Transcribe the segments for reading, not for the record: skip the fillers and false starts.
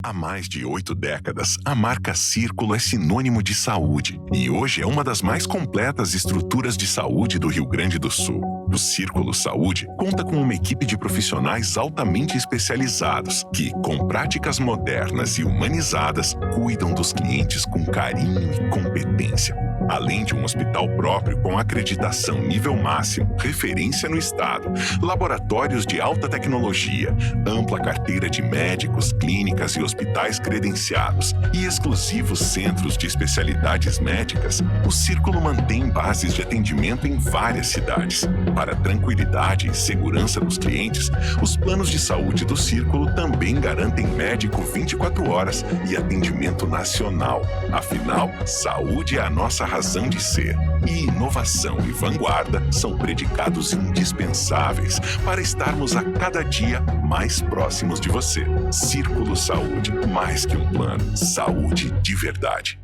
Há mais de 8 décadas, a marca Círculo é sinônimo de saúde e hoje é uma das mais completas estruturas de saúde do Rio Grande do Sul. O Círculo Saúde conta com uma equipe de profissionais altamente especializados que, com práticas modernas e humanizadas, cuidam dos clientes com carinho e competência. Além de um hospital próprio com acreditação nível máximo, referência no estado, laboratórios de alta tecnologia, ampla carteira de médicos, clínicas e hospitais credenciados e exclusivos centros de especialidades médicas, o Círculo mantém bases de atendimento em várias cidades. Para a tranquilidade e segurança dos clientes, os planos de saúde do Círculo também garantem médico 24 horas e atendimento nacional. Afinal, saúde é a nossa razão de ser. E inovação e vanguarda são predicados indispensáveis para estarmos a cada dia mais próximos de você. Círculo Saúde, mais que um plano, saúde de verdade.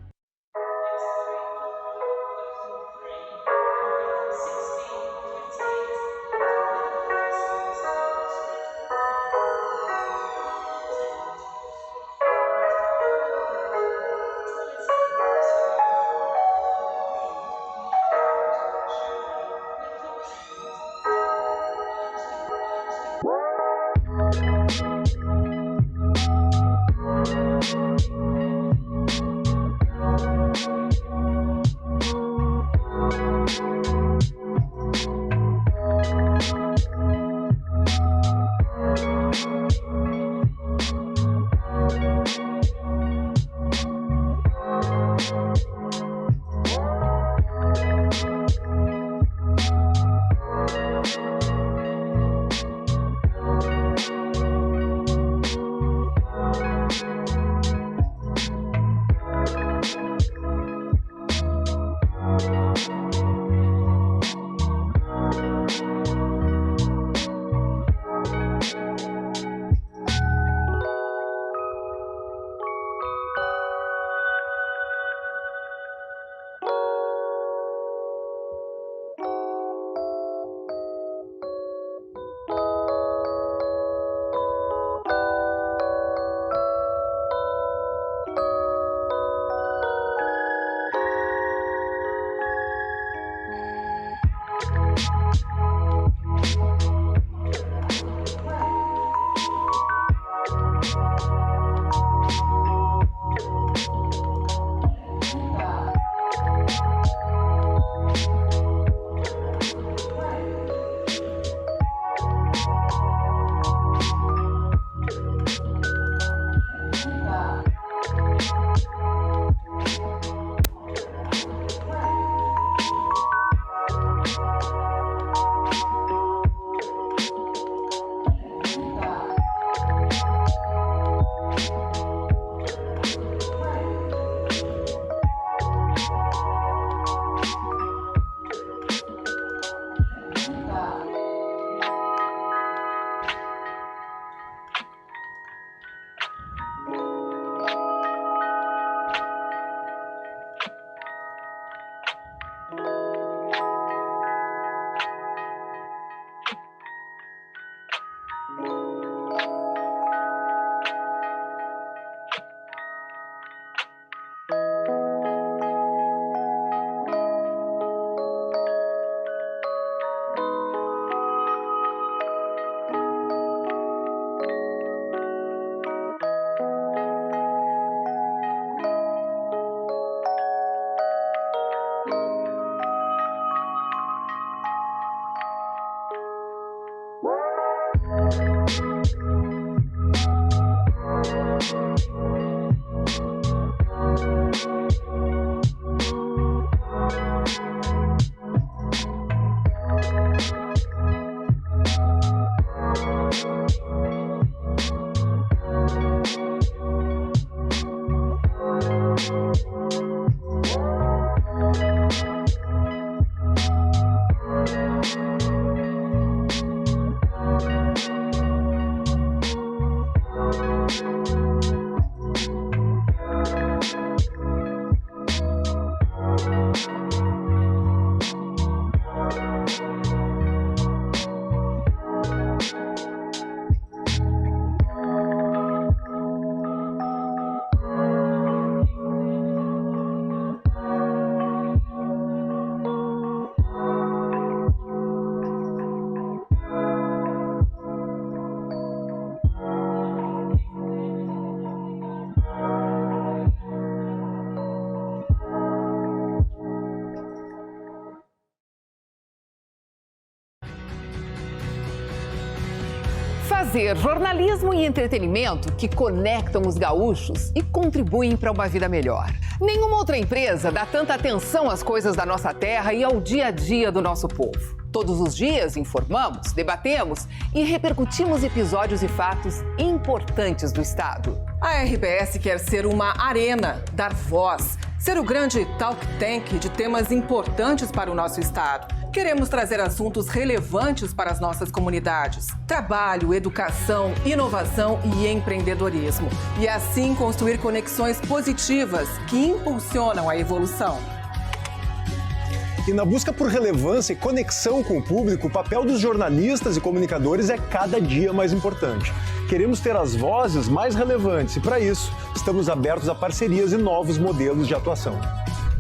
trazer jornalismo e entretenimento que conectam os gaúchos e contribuem para uma vida melhor. Nenhuma outra empresa dá tanta atenção às coisas da nossa terra e ao dia a dia do nosso povo. Todos os dias informamos, debatemos e repercutimos episódios e fatos importantes do estado. A RBS quer ser uma arena, dar voz, ser o grande talk tank de temas importantes para o nosso estado. Queremos trazer assuntos relevantes para as nossas comunidades. Trabalho, educação, inovação e empreendedorismo. E assim construir conexões positivas que impulsionam a evolução. E na busca por relevância e conexão com o público, o papel dos jornalistas e comunicadores é cada dia mais importante. Queremos ter as vozes mais relevantes e, para isso, estamos abertos a parcerias e novos modelos de atuação.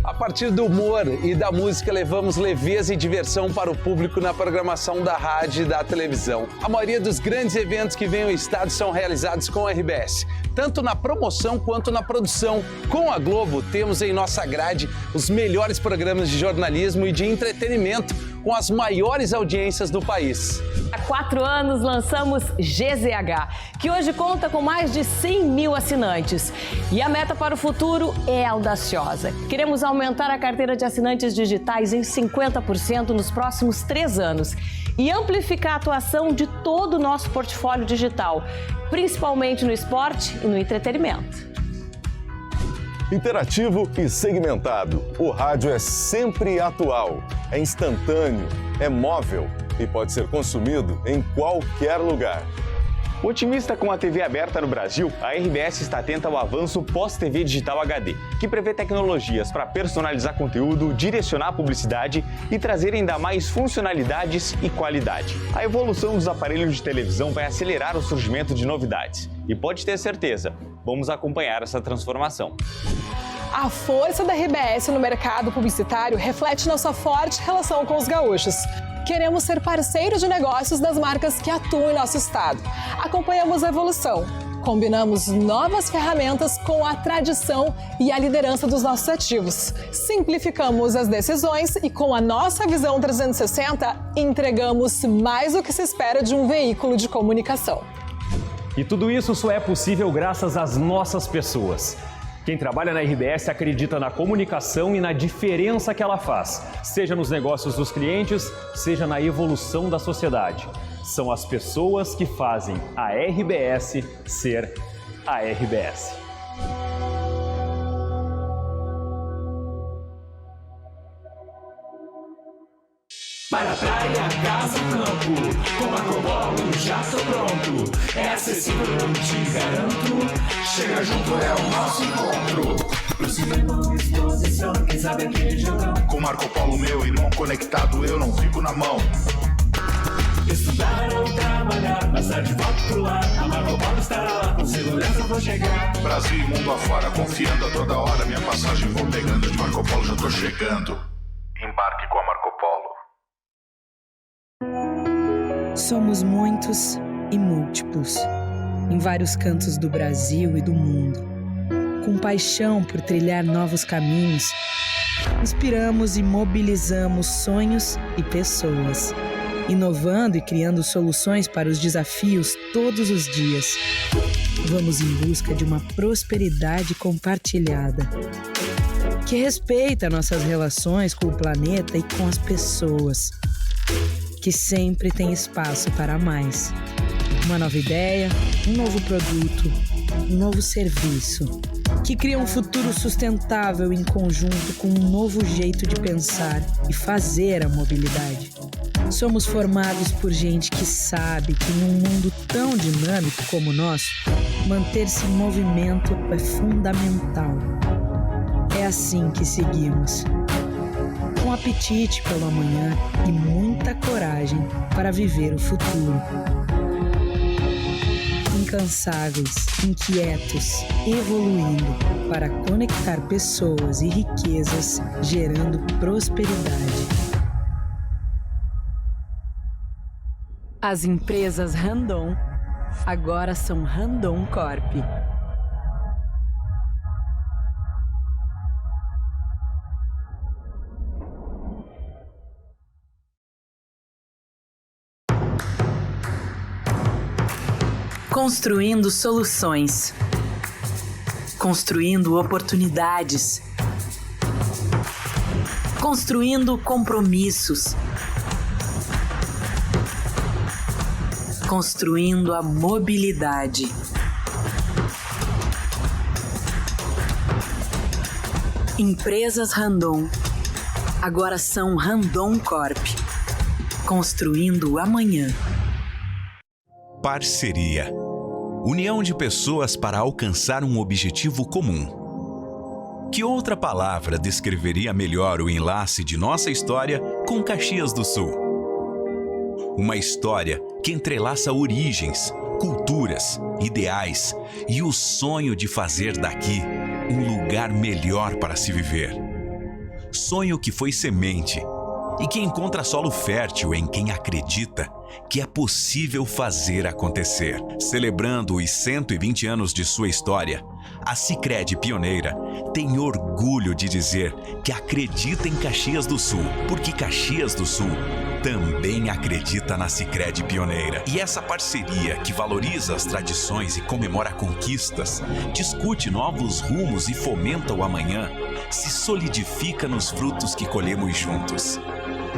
A partir do humor e da música, levamos leveza e diversão para o público na programação da rádio e da televisão. A maioria dos grandes eventos que vêm ao estado são realizados com a RBS, tanto na promoção quanto na produção. Com a Globo, temos em nossa grade os melhores programas de jornalismo e de entretenimento, com as maiores audiências do país. Há 4 anos lançamos GZH, que hoje conta com mais de 100 mil assinantes. E a meta para o futuro é audaciosa. Queremos aumentar a carteira de assinantes digitais em 50% nos próximos 3 anos e amplificar a atuação de todo o nosso portfólio digital, principalmente no esporte e no entretenimento. Interativo e segmentado. O rádio é sempre atual, é instantâneo, é móvel e pode ser consumido em qualquer lugar. Otimista com a TV aberta no Brasil, a RBS está atenta ao avanço pós-TV digital HD, que prevê tecnologias para personalizar conteúdo, direcionar a publicidade e trazer ainda mais funcionalidades e qualidade. A evolução dos aparelhos de televisão vai acelerar o surgimento de novidades. E pode ter certeza, vamos acompanhar essa transformação. A força da RBS no mercado publicitário reflete nossa forte relação com os gaúchos. Queremos ser parceiros de negócios das marcas que atuam em nosso estado. Acompanhamos a evolução. Combinamos novas ferramentas com a tradição e a liderança dos nossos ativos. Simplificamos as decisões e, com a nossa visão 360, entregamos mais do que se espera de um veículo de comunicação. E tudo isso só é possível graças às nossas pessoas. Quem trabalha na RBS acredita na comunicação e na diferença que ela faz, seja nos negócios dos clientes, seja na evolução da sociedade. São as pessoas que fazem a RBS ser a RBS. Para a praia, casa, campo, com Marcopolo já tô pronto. É acessível, eu te garanto. Chega junto, é o nosso encontro. Pro cinema, exposição, quem sabe aquele jogão. Com Marcopolo, meu irmão conectado, eu não fico na mão. Estudar ou trabalhar, mais tarde volto pro ar. A Marcopolo estará lá, com segurança vou chegar. Brasil e mundo afora, confiando a toda hora. Minha passagem vou pegando, de Marcopolo já tô chegando. Embarque com a Marcopolo. Somos muitos e múltiplos, em vários cantos do Brasil e do mundo. Com paixão por trilhar novos caminhos, inspiramos e mobilizamos sonhos e pessoas, inovando e criando soluções para os desafios todos os dias. Vamos em busca de uma prosperidade compartilhada, que respeita nossas relações com o planeta e com as pessoas, que sempre tem espaço para mais. Uma nova ideia, um novo produto, um novo serviço, que cria um futuro sustentável em conjunto com um novo jeito de pensar e fazer a mobilidade. Somos formados por gente que sabe que num mundo tão dinâmico como o nosso, manter-se em movimento é fundamental. É assim que seguimos. Com apetite pelo amanhã e muita coragem para viver o futuro. Incansáveis, inquietos, evoluindo para conectar pessoas e riquezas, gerando prosperidade. As empresas Randon agora são Randon Corp. Construindo soluções. Construindo oportunidades. Construindo compromissos. Construindo a mobilidade. Empresas Randon. Agora são Randon Corp. Construindo o amanhã. Parceria. União de pessoas para alcançar um objetivo comum. Que outra palavra descreveria melhor o enlace de nossa história com Caxias do Sul? Uma história que entrelaça origens, culturas, ideais e o sonho de fazer daqui um lugar melhor para se viver. Sonho que foi semente e que encontra solo fértil em quem acredita que é possível fazer acontecer. Celebrando os 120 anos de sua história, a Sicredi Pioneira tem orgulho de dizer que acredita em Caxias do Sul, porque Caxias do Sul também acredita na Sicredi Pioneira. E essa parceria que valoriza as tradições e comemora conquistas, discute novos rumos e fomenta o amanhã, se solidifica nos frutos que colhemos juntos.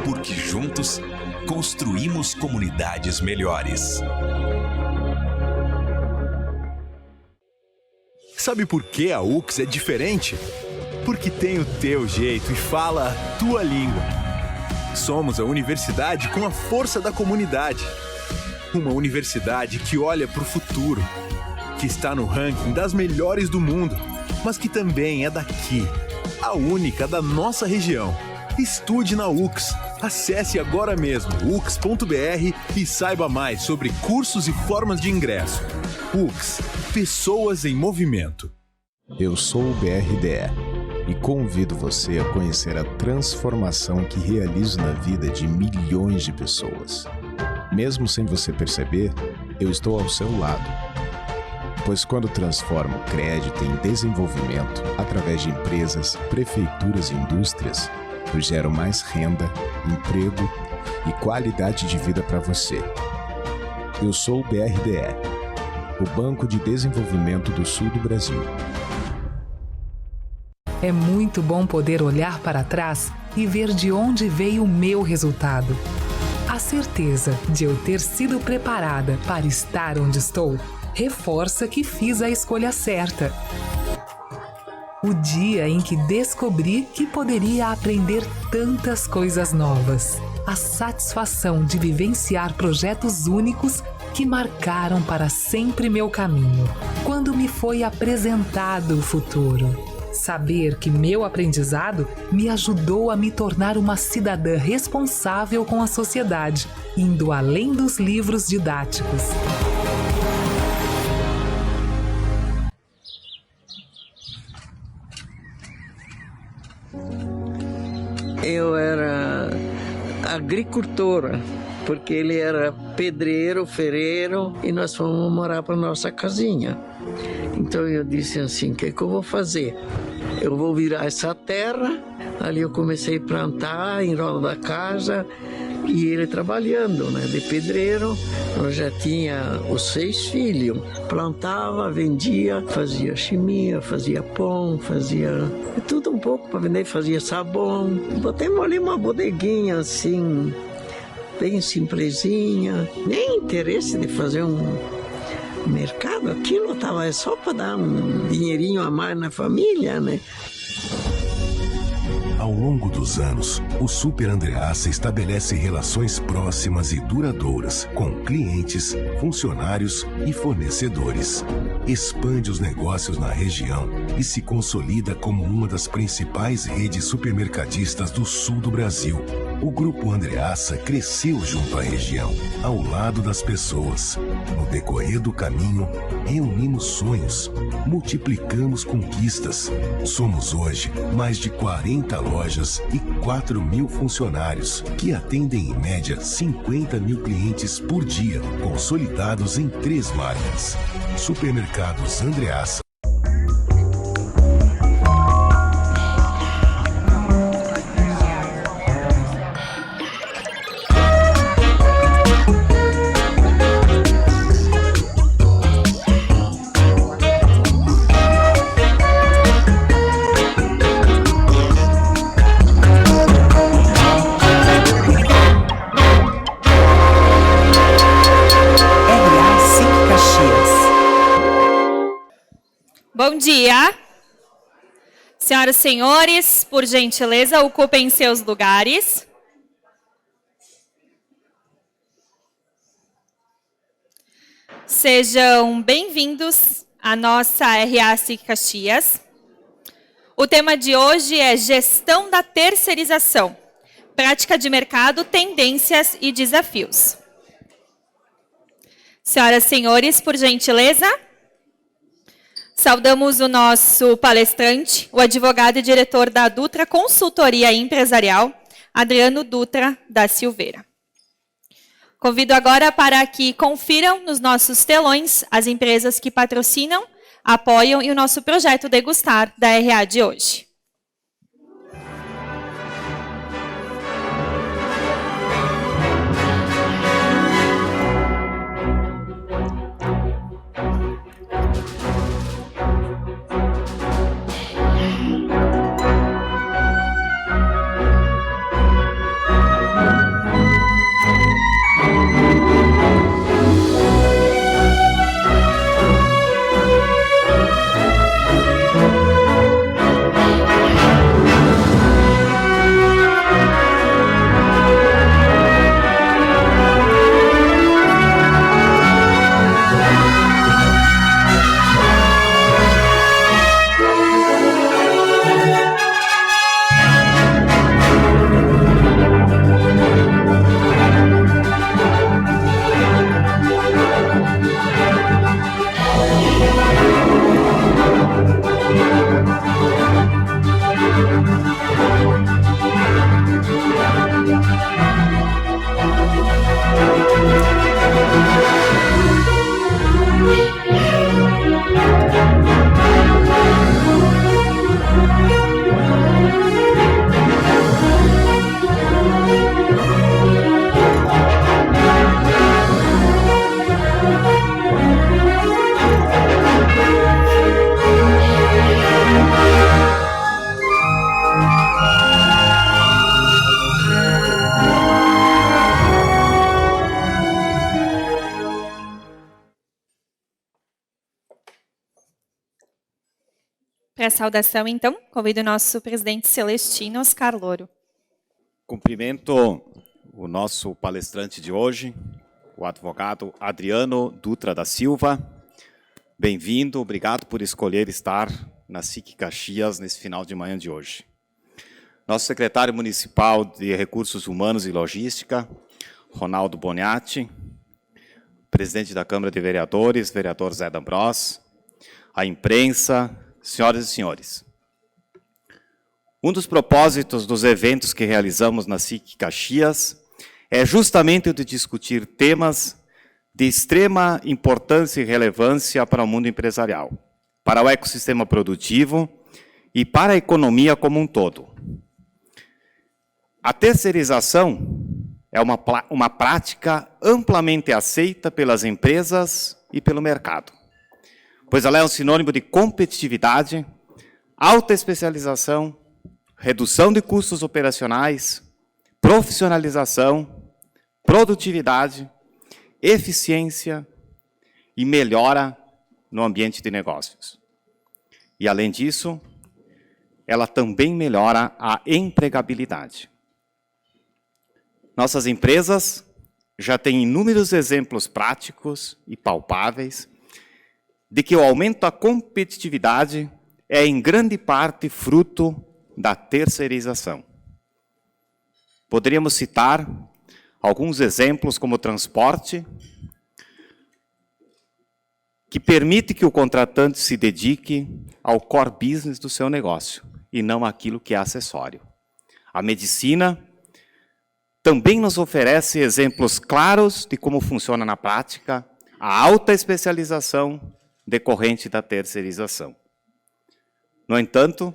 Porque juntos construímos comunidades melhores. Sabe por que a UX é diferente? Porque tem o teu jeito e fala a tua língua. Somos a universidade com a força da comunidade. Uma universidade que olha para o futuro, que está no ranking das melhores do mundo, mas que também é daqui, a única da nossa região. Estude na UX. Acesse agora mesmo ux.br e saiba mais sobre cursos e formas de ingresso. UX, pessoas em movimento. Eu sou o BRDE e convido você a conhecer a transformação que realizo na vida de milhões de pessoas. Mesmo sem você perceber, eu estou ao seu lado. Pois quando transformo crédito em desenvolvimento através de empresas, prefeituras e indústrias, eu gero mais renda, emprego e qualidade de vida para você. Eu sou o BRDE, o Banco de Desenvolvimento do Sul do Brasil. É muito bom poder olhar para trás e ver de onde veio o meu resultado. A certeza de eu ter sido preparada para estar onde estou reforça que fiz a escolha certa. O dia em que descobri que poderia aprender tantas coisas novas. A satisfação de vivenciar projetos únicos que marcaram para sempre meu caminho. Quando me foi apresentado o futuro. Saber que meu aprendizado me ajudou a me tornar uma cidadã responsável com a sociedade, indo além dos livros didáticos. Eu era agricultora, porque ele era pedreiro, ferreiro, e nós fomos morar para nossa casinha. Então eu disse assim, o que eu vou fazer? Eu vou virar essa terra. Ali eu comecei a plantar em volta da casa, e ele trabalhando, né, de pedreiro. Eu já tinha os 6 filhos. Plantava, vendia, fazia chimia, fazia pão, fazia tudo um pouco para vender, fazia sabão. Botemos ali uma bodeguinha assim, bem simplesinha. Nem interesse de fazer um mercado. Aquilo estava só para dar um dinheirinho a mais na família, né? Ao longo dos anos, o Super Andreassa estabelece relações próximas e duradouras com clientes, funcionários e fornecedores. Expande os negócios na região e se consolida como uma das principais redes supermercadistas do sul do Brasil. O Grupo Andreassa cresceu junto à região, ao lado das pessoas. No decorrer do caminho, reunimos sonhos, multiplicamos conquistas. Somos hoje mais de 40 lojas e 4.000 funcionários, que atendem em média 50.000 clientes por dia, consolidados em 3 marcas. Supermercados Andreassa. dia. Senhoras e senhores, por gentileza, ocupem seus lugares. Sejam bem-vindos à nossa RA SIC Caxias. O tema de hoje é Gestão da Terceirização, Prática de Mercado, Tendências e Desafios. Senhoras e senhores, por gentileza, saudamos o nosso palestrante, o advogado e diretor da Dutra Consultoria Empresarial, Adriano Dutra da Silveira. Convido agora para que confiram nos nossos telões as empresas que patrocinam, apoiam e o nosso projeto Degustar da RA de hoje. Para a saudação, então, convido o nosso presidente Celestino Oscar Louro. Cumprimento o nosso palestrante de hoje, o advogado Adriano Dutra da Silva. Bem-vindo, obrigado por escolher estar na SIC Caxias nesse final de manhã de hoje. Nosso secretário municipal de Recursos Humanos e Logística, Ronaldo Boniatti, presidente da Câmara de Vereadores, vereador Zé D'Ambros, a imprensa, senhoras e senhores. Um dos propósitos dos eventos que realizamos na SIC Caxias é justamente o de discutir temas de extrema importância e relevância para o mundo empresarial, para o ecossistema produtivo e para a economia como um todo. A terceirização é uma prática amplamente aceita pelas empresas e pelo mercado, pois ela é um sinônimo de competitividade, alta especialização, redução de custos operacionais, profissionalização, produtividade, eficiência e melhora no ambiente de negócios. E, além disso, ela também melhora a empregabilidade. Nossas empresas já têm inúmeros exemplos práticos e palpáveis de que o aumento da competitividade é, em grande parte, fruto da terceirização. Poderíamos citar alguns exemplos como o transporte, que permite que o contratante se dedique ao core business do seu negócio, e não àquilo que é acessório. A medicina também nos oferece exemplos claros de como funciona na prática a alta especialização decorrente da terceirização. No entanto,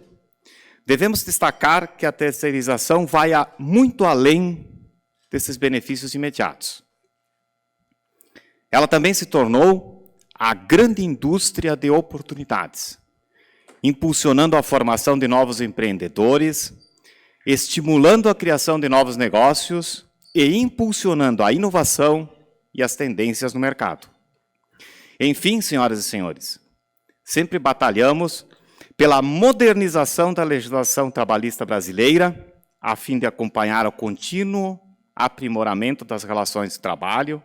devemos destacar que a terceirização vai muito além desses benefícios imediatos. Ela também se tornou a grande indústria de oportunidades, impulsionando a formação de novos empreendedores, estimulando a criação de novos negócios e impulsionando a inovação e as tendências no mercado. Enfim, senhoras e senhores, sempre batalhamos pela modernização da legislação trabalhista brasileira, a fim de acompanhar o contínuo aprimoramento das relações de trabalho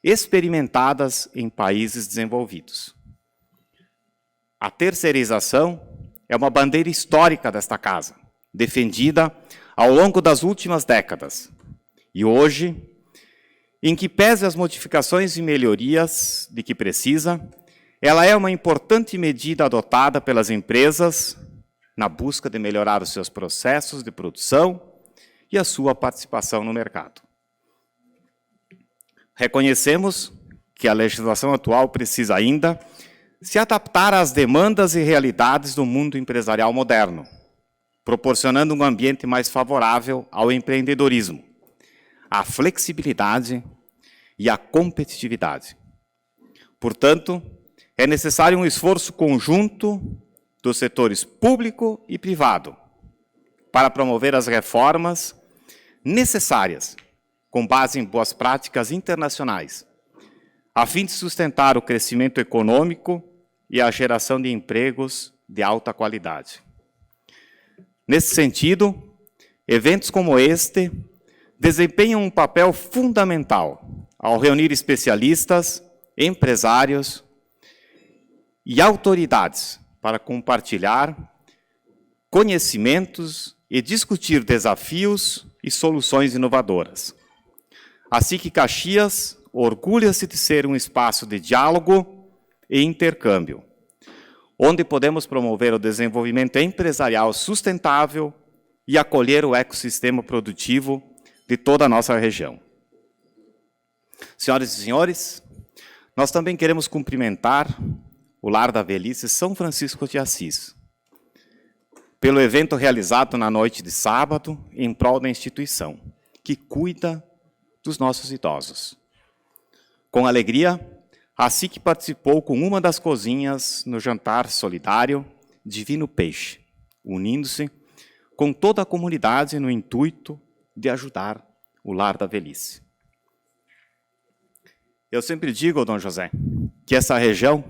experimentadas em países desenvolvidos. A terceirização é uma bandeira histórica desta casa, defendida ao longo das últimas décadas. E hoje, em que pese as modificações e melhorias de que precisa, ela é uma importante medida adotada pelas empresas na busca de melhorar os seus processos de produção e a sua participação no mercado. Reconhecemos que a legislação atual precisa ainda se adaptar às demandas e realidades do mundo empresarial moderno, proporcionando um ambiente mais favorável ao empreendedorismo, à flexibilidade e à competitividade. Portanto, é necessário um esforço conjunto dos setores público e privado para promover as reformas necessárias, com base em boas práticas internacionais, a fim de sustentar o crescimento econômico e a geração de empregos de alta qualidade. Nesse sentido, eventos como este desempenham um papel fundamental ao reunir especialistas, empresários e autoridades para compartilhar conhecimentos e discutir desafios e soluções inovadoras. Assim que Caxias orgulha-se de ser um espaço de diálogo e intercâmbio, onde podemos promover o desenvolvimento empresarial sustentável e acolher o ecossistema produtivo de toda a nossa região. Senhoras e senhores, nós também queremos cumprimentar o Lar da Velhice São Francisco de Assis, pelo evento realizado na noite de sábado em prol da instituição, que cuida dos nossos idosos. Com alegria, a SIC participou com uma das cozinhas no jantar solidário Divino Peixe, unindo-se com toda a comunidade no intuito de ajudar o Lar da Velhice. Eu sempre digo, Dom José, que essa região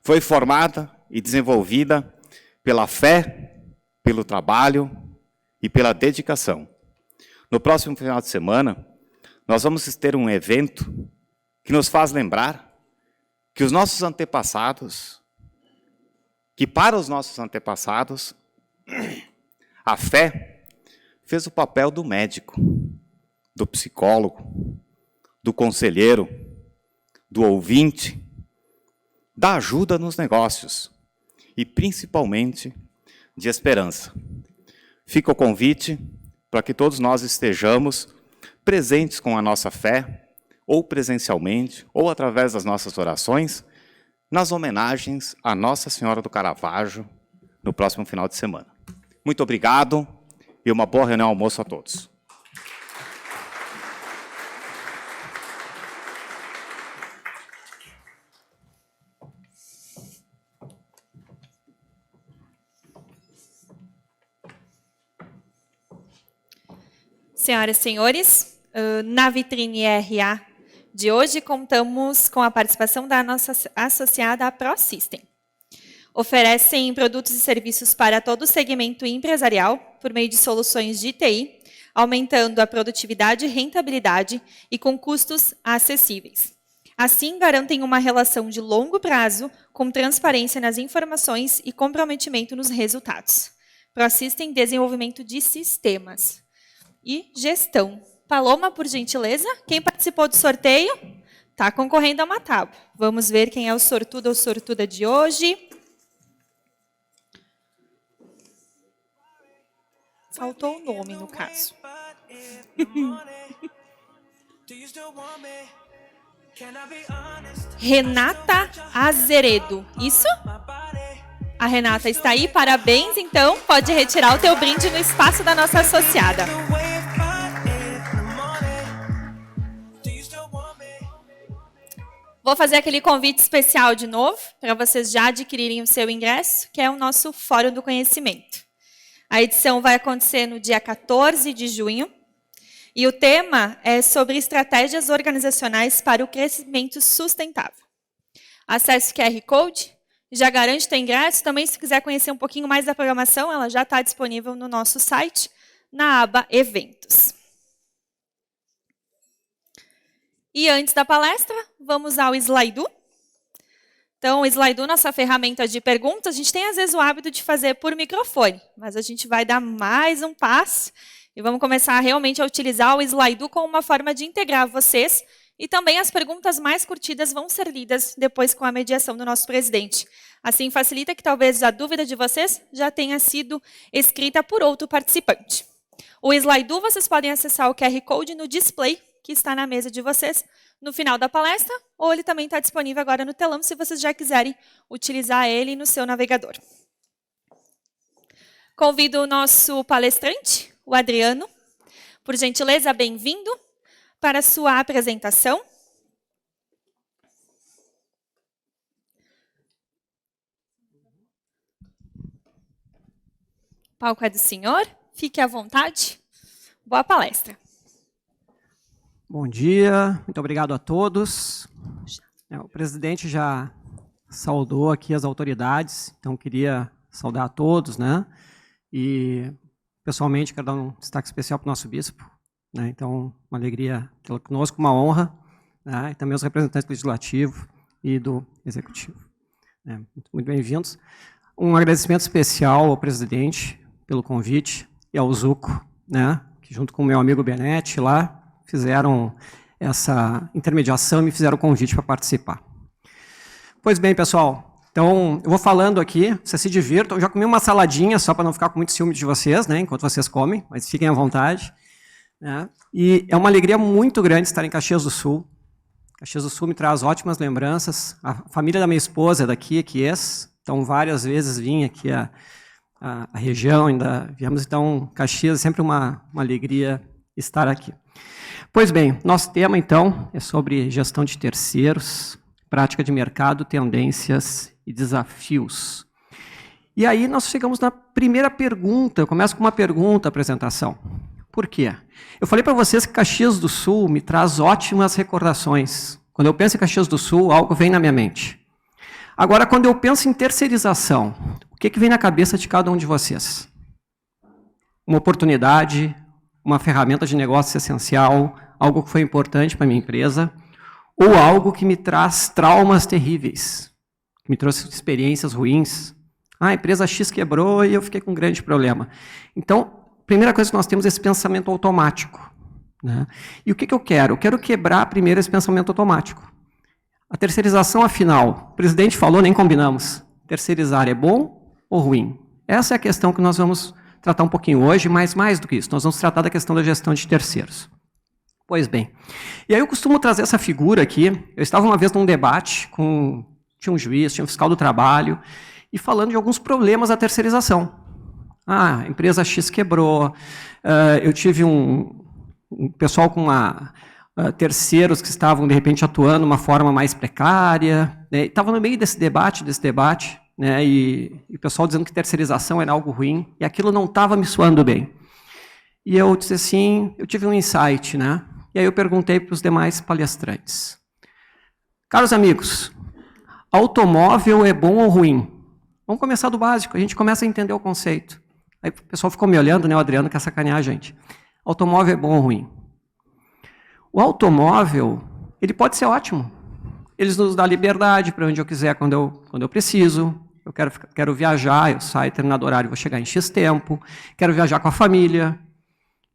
foi formada e desenvolvida pela fé, pelo trabalho e pela dedicação. No próximo final de semana, nós vamos ter um evento que nos faz lembrar que os nossos antepassados, que para os nossos antepassados, a fé fez o papel do médico, do psicólogo, do conselheiro, do ouvinte, da ajuda nos negócios e, principalmente, de esperança. Fica o convite para que todos nós estejamos presentes com a nossa fé, ou presencialmente, ou através das nossas orações, nas homenagens a Nossa Senhora do Caravaggio, no próximo final de semana. Muito obrigado e uma boa reunião almoço a todos. Senhoras e senhores, na vitrine RA de hoje contamos com a participação da nossa associada ProSystem. Oferecem produtos e serviços para todo o segmento empresarial por meio de soluções de TI, aumentando a produtividade e rentabilidade e com custos acessíveis. Assim, garantem uma relação de longo prazo com transparência nas informações e comprometimento nos resultados. ProSystem desenvolvimento de sistemas e gestão. Paloma, por gentileza, quem participou do sorteio está concorrendo a uma tábua. Vamos ver quem é o sortudo ou sortuda de hoje. Faltou o nome, no caso. Renata Azeredo, isso? A Renata está aí, parabéns, então pode retirar o teu brinde no espaço da nossa associada. Vou fazer aquele convite especial de novo, para vocês já adquirirem o seu ingresso, que é o nosso Fórum do Conhecimento. A edição vai acontecer no dia 14 de junho, e o tema é sobre estratégias organizacionais para o crescimento sustentável. Acesse o QR Code, já garante ter ingresso. Também, se quiser conhecer um pouquinho mais da programação, ela já está disponível no nosso site, na aba Eventos. E antes da palestra, vamos ao Slido. Então, o Slido, nossa ferramenta de perguntas, a gente tem às vezes o hábito de fazer por microfone, mas a gente vai dar mais um passo e vamos começar realmente a utilizar o Slido como uma forma de integrar vocês, e também as perguntas mais curtidas vão ser lidas depois com a mediação do nosso presidente. Assim facilita que talvez a dúvida de vocês já tenha sido escrita por outro participante. O Slido, vocês podem acessar o QR Code no display que está na mesa de vocês no final da palestra, ou ele também está disponível agora no telão, se vocês já quiserem utilizar ele no seu navegador. Convido o nosso palestrante, o Adriano, por gentileza, bem-vindo, para a sua apresentação. O palco é do senhor, fique à vontade. Boa palestra. Bom dia, muito obrigado a todos. O presidente já saudou aqui as autoridades, então queria saudar a todos, né? E pessoalmente quero dar um destaque especial para o nosso bispo, né? Então, uma alegria tê-lo conosco, uma honra, né? E também os representantes do Legislativo e do Executivo. Muito bem-vindos. Um agradecimento especial ao presidente pelo convite e ao Zuco, né? Que junto com o meu amigo Benetti lá, fizeram essa intermediação e me fizeram o convite para participar. Pois bem, pessoal, então eu vou falando aqui, vocês se divirtam. Eu já comi uma saladinha, só para não ficar com muito ciúme de vocês, né, enquanto vocês comem, mas fiquem à vontade. Né? E é uma alegria muito grande estar em Caxias do Sul. Caxias do Sul me traz ótimas lembranças. A família da minha esposa é daqui, Quies, então várias vezes vim aqui a região, ainda viemos, então Caxias é sempre uma alegria estar aqui. Pois bem, nosso tema, então, é sobre gestão de terceiros, prática de mercado, tendências e desafios. E aí nós chegamos na primeira pergunta. Eu começo com uma pergunta, a apresentação. Por quê? Eu falei para vocês que Caxias do Sul me traz ótimas recordações. Quando eu penso em Caxias do Sul, algo vem na minha mente. Agora, quando eu penso em terceirização, o que vem na cabeça de cada um de vocês? Uma oportunidade, uma ferramenta de negócio essencial, algo que foi importante para a minha empresa, ou algo que me traz traumas terríveis, que me trouxe experiências ruins. A empresa X quebrou e eu fiquei com um grande problema. Então, primeira coisa que nós temos é esse pensamento automático. Né? E o que eu quero? Eu quero quebrar primeiro esse pensamento automático. A terceirização, afinal, o presidente falou, nem combinamos. Terceirizar é bom ou ruim? Essa é a questão que nós vamos tratar um pouquinho hoje, mas mais do que isso, nós vamos tratar da questão da gestão de terceiros. Pois bem, e aí eu costumo trazer essa figura aqui. Eu estava uma vez num debate tinha um juiz, tinha um fiscal do trabalho, e falando de alguns problemas da terceirização. A empresa X quebrou, eu tive um pessoal com terceiros que estavam, de repente, atuando de uma forma mais precária, né? Estava no meio desse debate, né? E o pessoal dizendo que terceirização era algo ruim, e aquilo não estava me soando bem. E eu disse assim, eu tive um insight, né? E aí eu perguntei para os demais palestrantes. Caros amigos, automóvel é bom ou ruim? Vamos começar do básico, a gente começa a entender o conceito. Aí o pessoal ficou me olhando, né? O Adriano quer sacanear a gente. Automóvel é bom ou ruim? O automóvel, ele pode ser ótimo. Ele nos dá liberdade para onde eu quiser, quando eu preciso. Eu quero viajar, eu saio determinado horário, vou chegar em X tempo. Quero viajar com a família.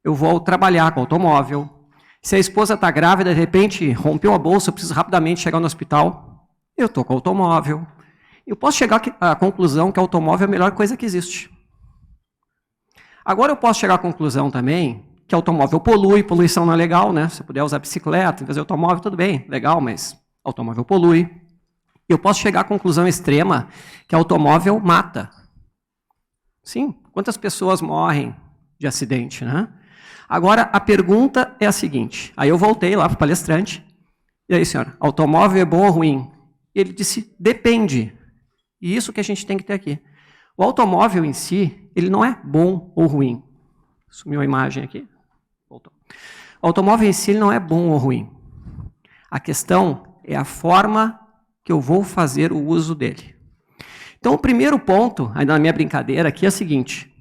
Eu vou trabalhar com o automóvel. Se a esposa está grávida, de repente, rompeu a bolsa, eu preciso rapidamente chegar no hospital, eu estou com o automóvel. Eu posso chegar à conclusão que o automóvel é a melhor coisa que existe. Agora eu posso chegar à conclusão também que o automóvel polui, poluição não é legal, né? Se eu puder usar bicicleta, fazer automóvel, tudo bem, legal, mas automóvel polui. Eu posso chegar à conclusão extrema que o automóvel mata. Sim, quantas pessoas morrem de acidente, né? Agora, a pergunta é a seguinte, aí eu voltei lá para o palestrante, e aí, senhora, automóvel é bom ou ruim? Ele disse, depende. E isso que a gente tem que ter aqui. O automóvel em si, ele não é bom ou ruim. Sumiu a imagem aqui. Voltou. O automóvel em si, ele não é bom ou ruim. A questão é a forma que eu vou fazer o uso dele. Então, o primeiro ponto, ainda na minha brincadeira aqui, é o seguinte.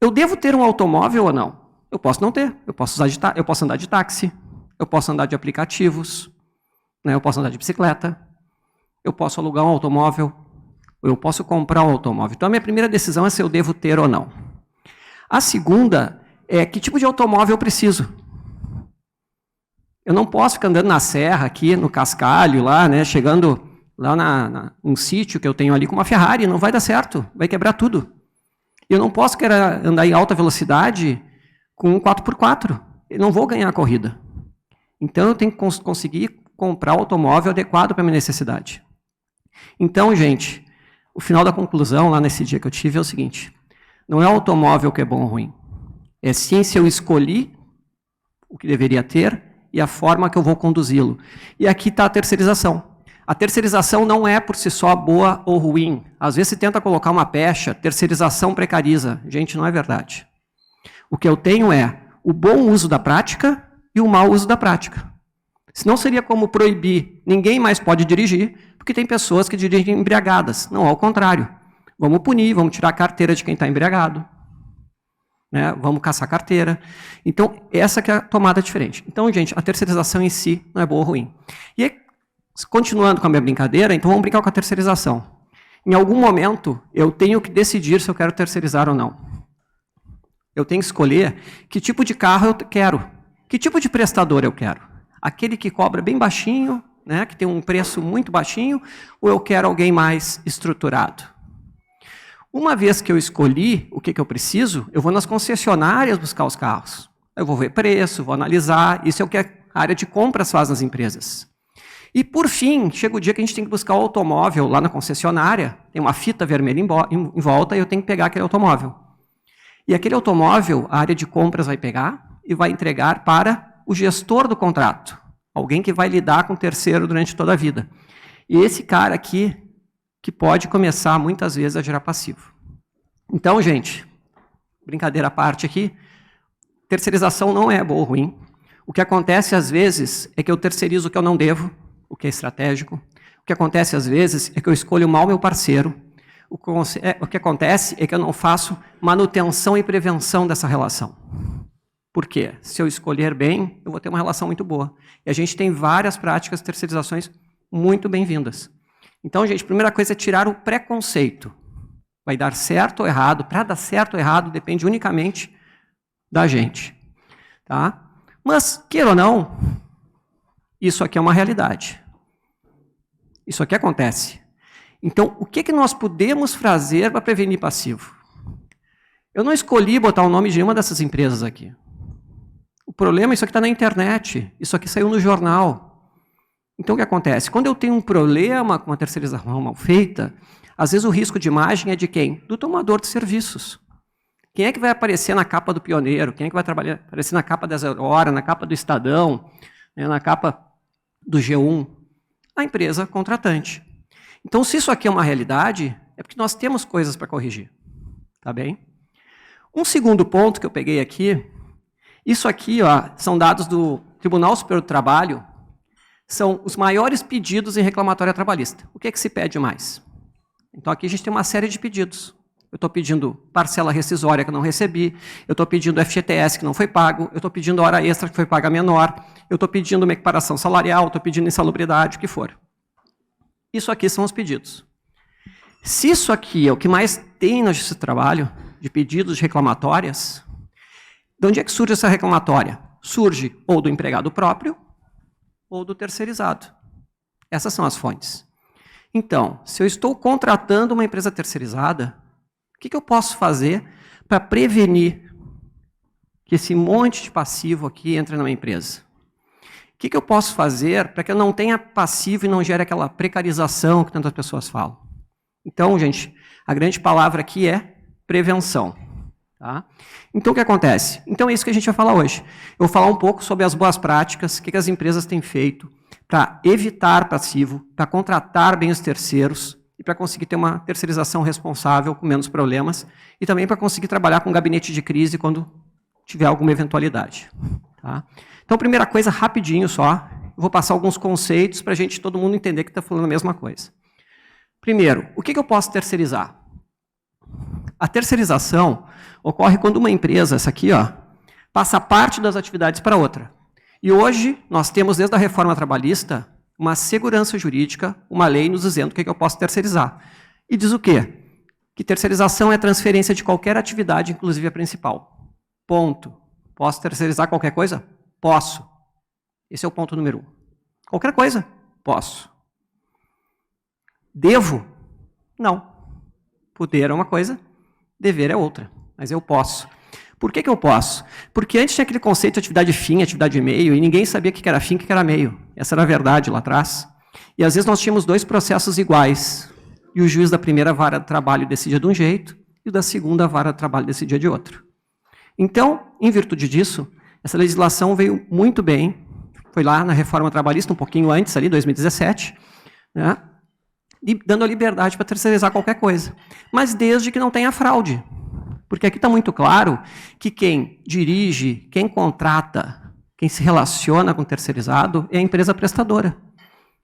Eu devo ter um automóvel ou não? Eu posso não ter. Eu posso andar de táxi, eu posso andar de aplicativos, né? Eu posso andar de bicicleta, eu posso alugar um automóvel, ou eu posso comprar um automóvel. Então, a minha primeira decisão é se eu devo ter ou não. A segunda é que tipo de automóvel eu preciso. Eu não posso ficar andando na serra aqui, no cascalho, lá, né, chegando lá num sítio que eu tenho ali com uma Ferrari, não vai dar certo, vai quebrar tudo. Eu não posso querer andar em alta velocidade com um 4x4, eu não vou ganhar a corrida. Então, eu tenho que conseguir comprar o automóvel adequado para a minha necessidade. Então, gente, o final da conclusão, lá nesse dia que eu tive, é o seguinte: não é o automóvel que é bom ou ruim, é sim se eu escolhi o que deveria ter e a forma que eu vou conduzi-lo. E aqui está a terceirização. A terceirização não é por si só boa ou ruim. Às vezes se tenta colocar uma pecha, terceirização precariza. Gente, não é verdade. O que eu tenho é o bom uso da prática e o mau uso da prática. Senão seria como proibir, ninguém mais pode dirigir, porque tem pessoas que dirigem embriagadas. Não, ao contrário. Vamos punir, vamos tirar a carteira de quem está embriagado. Né? Vamos caçar a carteira. Então, essa que é a tomada diferente. Então, gente, a terceirização em si não é boa ou ruim. E aí, continuando com a minha brincadeira, então vamos brincar com a terceirização. Em algum momento, eu tenho que decidir se eu quero terceirizar ou não. Eu tenho que escolher que tipo de carro eu quero, que tipo de prestador eu quero. Aquele que cobra bem baixinho, né, que tem um preço muito baixinho, ou eu quero alguém mais estruturado. Uma vez que eu escolhi o que eu preciso, eu vou nas concessionárias buscar os carros. Eu vou ver preço, vou analisar, isso é o que a área de compras faz nas empresas. E, por fim, chega o dia que a gente tem que buscar o automóvel lá na concessionária, tem uma fita vermelha em volta e eu tenho que pegar aquele automóvel. E aquele automóvel, a área de compras vai pegar e vai entregar para o gestor do contrato, alguém que vai lidar com o terceiro durante toda a vida. E esse cara aqui, que pode começar, muitas vezes, a gerar passivo. Então, gente, brincadeira à parte aqui, terceirização não é boa ou ruim. O que acontece, às vezes, é que eu terceirizo o que eu não devo, o que é estratégico. O que acontece, às vezes, é que eu escolho mal meu parceiro. O que acontece é que eu não faço manutenção e prevenção dessa relação. Por quê? Se eu escolher bem, eu vou ter uma relação muito boa. E a gente tem várias práticas de terceirizações muito bem-vindas. Então, gente, a primeira coisa é tirar o preconceito. Vai dar certo ou errado. Para dar certo ou errado, depende unicamente da gente. Tá? Mas, queira ou não, isso aqui é uma realidade. Isso aqui acontece. Então, o que nós podemos fazer para prevenir passivo? Eu não escolhi botar o nome de nenhuma dessas empresas aqui. O problema, isso aqui está na internet. Isso aqui saiu no jornal. Então, o que acontece? Quando eu tenho um problema com a terceirização mal feita, às vezes o risco de imagem é de quem? Do tomador de serviços. Quem é que vai aparecer na capa do Pioneiro? Quem é que vai aparecer na capa da Zero Hora, na capa do Estadão, né, na capa do G1? A empresa contratante. Então, se isso aqui é uma realidade, é porque nós temos coisas para corrigir. Tá bem? Um segundo ponto que eu peguei aqui, isso aqui ó, são dados do Tribunal Superior do Trabalho, são os maiores pedidos em reclamatória trabalhista. O que é que se pede mais? Então, aqui a gente tem uma série de pedidos. Eu estou pedindo parcela rescisória que eu não recebi, eu estou pedindo FGTS que não foi pago, eu estou pedindo hora extra que foi paga menor, eu estou pedindo uma equiparação salarial, estou pedindo insalubridade, o que for. Isso aqui são os pedidos. Se isso aqui é o que mais tem na Justiça do Trabalho, de pedidos de reclamatórias, de onde é que surge essa reclamatória? Surge ou do empregado próprio, ou do terceirizado. Essas são as fontes. Então, se eu estou contratando uma empresa terceirizada, o que eu posso fazer para prevenir que esse monte de passivo aqui entre na minha empresa? O que eu posso fazer para que eu não tenha passivo e não gere aquela precarização que tantas pessoas falam? Então, gente, a grande palavra aqui é prevenção. Tá? Então, o que acontece? Então, é isso que a gente vai falar hoje. Eu vou falar um pouco sobre as boas práticas, o que as empresas têm feito para evitar passivo, para contratar bem os terceiros e para conseguir ter uma terceirização responsável com menos problemas e também para conseguir trabalhar com um gabinete de crise quando tiver alguma eventualidade. Tá? Então, primeira coisa, rapidinho só, eu vou passar alguns conceitos para todo mundo entender que está falando a mesma coisa. Primeiro, o que eu posso terceirizar? A terceirização ocorre quando uma empresa, essa aqui, ó, passa parte das atividades para outra. E hoje nós temos, desde a reforma trabalhista, uma segurança jurídica, uma lei nos dizendo o que eu posso terceirizar. E diz o quê? Que terceirização é transferência de qualquer atividade, inclusive a principal. Ponto. Posso terceirizar qualquer coisa? Posso. Esse é o ponto número 1. Qualquer coisa? Posso. Devo? Não. Poder é uma coisa, dever é outra. Mas eu posso. Por que eu posso? Porque antes tinha aquele conceito de atividade fim, atividade meio, e ninguém sabia o que era fim e o que era meio. Essa era a verdade lá atrás. E às vezes nós tínhamos 2 processos iguais. E o juiz da primeira vara de trabalho decidia de um jeito, e o da segunda vara de trabalho decidia de outro. Então, em virtude disso, essa legislação veio muito bem. Foi lá na reforma trabalhista, um pouquinho antes, ali, 2017, né? Dando a liberdade para terceirizar qualquer coisa. Mas desde que não tenha fraude. Porque aqui está muito claro que quem dirige, quem contrata, quem se relaciona com o terceirizado é a empresa prestadora.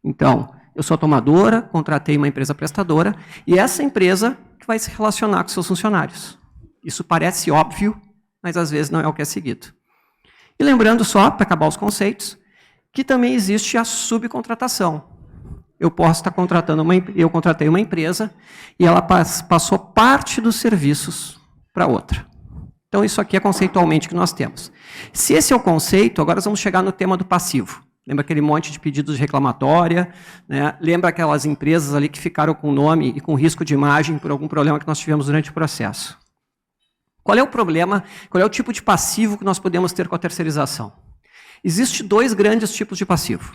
Então, eu sou a tomadora, contratei uma empresa prestadora, e essa empresa que vai se relacionar com seus funcionários. Isso parece óbvio, mas às vezes não é o que é seguido. E lembrando só, para acabar os conceitos, que também existe a subcontratação. Eu posso estar contratando eu contratei uma empresa e ela passou parte dos serviços para outra. Então, isso aqui é conceitualmente que nós temos. Se esse é o conceito, agora nós vamos chegar no tema do passivo. Lembra aquele monte de pedidos de reclamatória? Né? Lembra aquelas empresas ali que ficaram com nome e com risco de imagem por algum problema que nós tivemos durante o processo? Qual é o problema, qual é o tipo de passivo que nós podemos ter com a terceirização? Existem 2 grandes tipos de passivo.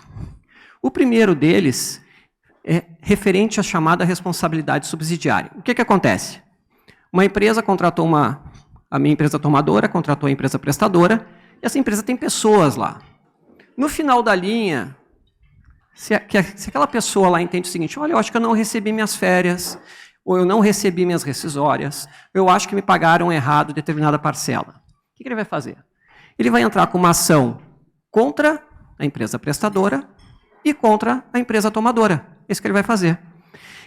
O primeiro deles é referente à chamada responsabilidade subsidiária. O que acontece? Uma empresa contratou a minha empresa tomadora, contratou a empresa prestadora, e essa empresa tem pessoas lá. No final da linha, se aquela pessoa lá entende o seguinte, olha, eu acho que eu não recebi minhas férias, ou eu não recebi minhas rescisórias, eu acho que me pagaram errado determinada parcela. O que ele vai fazer? Ele vai entrar com uma ação contra a empresa prestadora e contra a empresa tomadora. É isso que ele vai fazer.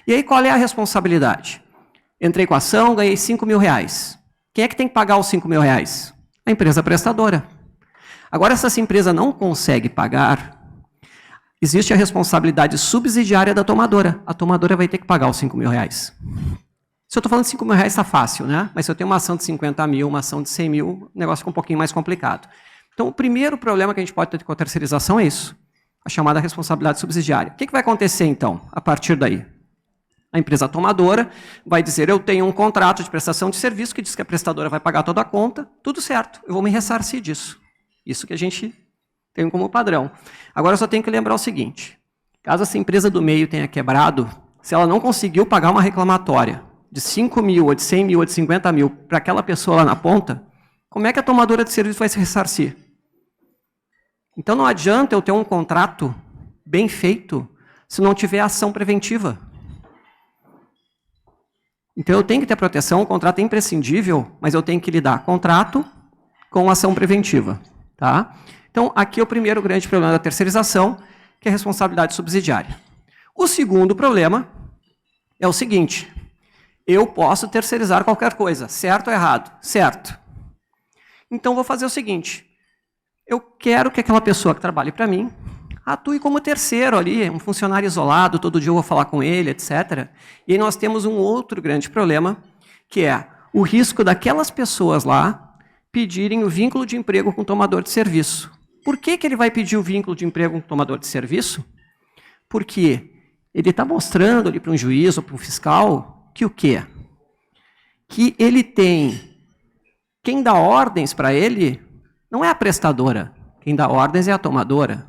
E aí, qual é a responsabilidade? Entrei com a ação, ganhei R$5.000. Quem é que tem que pagar os R$5.000? A empresa prestadora. Agora, se essa empresa não consegue pagar, existe a responsabilidade subsidiária da tomadora. A tomadora vai ter que pagar os R$5.000. Se eu estou falando de R$5.000, está fácil, né? Mas se eu tenho uma ação de 50 mil, uma ação de 100 mil, o negócio fica um pouquinho mais complicado. Então, o primeiro problema que a gente pode ter com a terceirização é isso, a chamada responsabilidade subsidiária. O que vai acontecer, então, a partir daí? A empresa tomadora vai dizer, eu tenho um contrato de prestação de serviço que diz que a prestadora vai pagar toda a conta, tudo certo, eu vou me ressarcir disso. Isso que a gente tem como padrão. Agora, eu só tenho que lembrar o seguinte, caso essa empresa do meio tenha quebrado, se ela não conseguiu pagar uma reclamatória de 5 mil, ou de 100 mil, ou de 50 mil para aquela pessoa lá na ponta, como é que a tomadora de serviço vai se ressarcir? Então, não adianta eu ter um contrato bem feito se não tiver ação preventiva. Então, eu tenho que ter proteção, o contrato é imprescindível, mas eu tenho que lidar contrato com ação preventiva. Tá? Então, aqui é o primeiro grande problema da terceirização, que é a responsabilidade subsidiária. O segundo problema é o seguinte, eu posso terceirizar qualquer coisa, certo ou errado? Certo. Então, vou fazer o seguinte, eu quero que aquela pessoa que trabalhe para mim atue como terceiro ali, um funcionário isolado, todo dia eu vou falar com ele, etc. E aí nós temos um outro grande problema, que é o risco daquelas pessoas lá pedirem o vínculo de emprego com o tomador de serviço. Por que ele vai pedir o vínculo de emprego com o tomador de serviço? Porque ele está mostrando ali para um juiz ou para um fiscal que o quê? Que ele tem... Quem dá ordens para ele não é a prestadora. Quem dá ordens é a tomadora.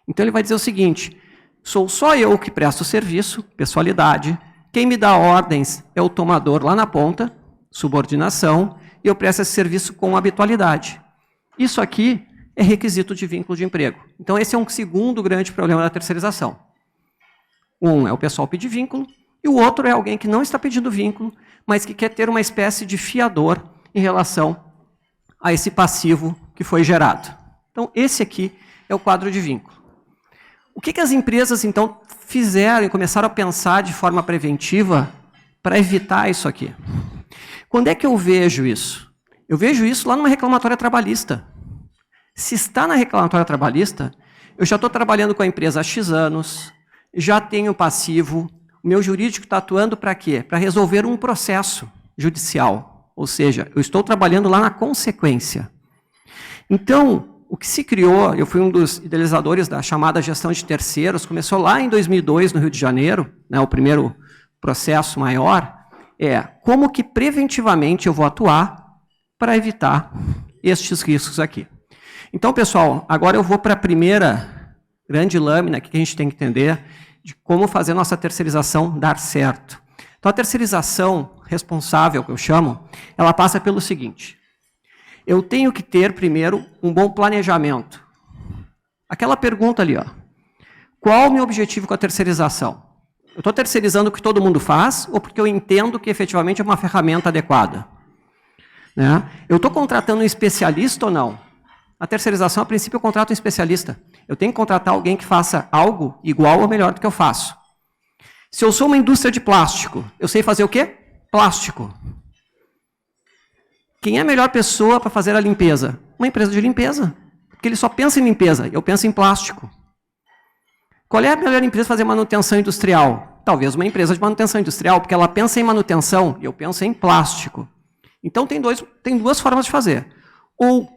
Então ele vai dizer o seguinte, sou só eu que presto o serviço, pessoalidade, quem me dá ordens é o tomador lá na ponta, subordinação, e eu presto esse serviço com habitualidade. Isso aqui é requisito de vínculo de emprego. Então esse é um segundo grande problema da terceirização. Um é o pessoal pedir vínculo, e o outro é alguém que não está pedindo vínculo, mas que quer ter uma espécie de fiador em relação a esse passivo que foi gerado. Então esse aqui é o quadro de vínculo. O que as empresas, então, fizeram e começaram a pensar de forma preventiva para evitar isso aqui? Quando é que eu vejo isso? Eu vejo isso lá numa reclamatória trabalhista. Se está na reclamatória trabalhista, eu já estou trabalhando com a empresa há X anos, já tenho passivo, o meu jurídico está atuando para quê? Para resolver um processo judicial. Ou seja, eu estou trabalhando lá na consequência. Então, o que se criou, eu fui um dos idealizadores da chamada gestão de terceiros, começou lá em 2002, no Rio de Janeiro, né, o primeiro processo maior, como que preventivamente eu vou atuar para evitar estes riscos aqui. Então, pessoal, agora eu vou para a primeira grande lâmina que a gente tem que entender de como fazer nossa terceirização dar certo. Então, a terceirização responsável, que eu chamo, ela passa pelo seguinte: eu tenho que ter, primeiro, um bom planejamento. Aquela pergunta ali, ó, qual o meu objetivo com a terceirização? Eu estou terceirizando o que todo mundo faz ou porque eu entendo que efetivamente é uma ferramenta adequada? Né? Eu estou contratando um especialista ou não? A terceirização, a princípio, eu contrato um especialista. Eu tenho que contratar alguém que faça algo igual ou melhor do que eu faço. Se eu sou uma indústria de plástico, eu sei fazer o quê? Plástico. Quem é a melhor pessoa para fazer a limpeza? Uma empresa de limpeza. Porque ele só pensa em limpeza, eu penso em plástico. Qual é a melhor empresa para fazer manutenção industrial? Talvez uma empresa de manutenção industrial, porque ela pensa em manutenção e eu penso em plástico. Então tem duas formas de fazer. Ou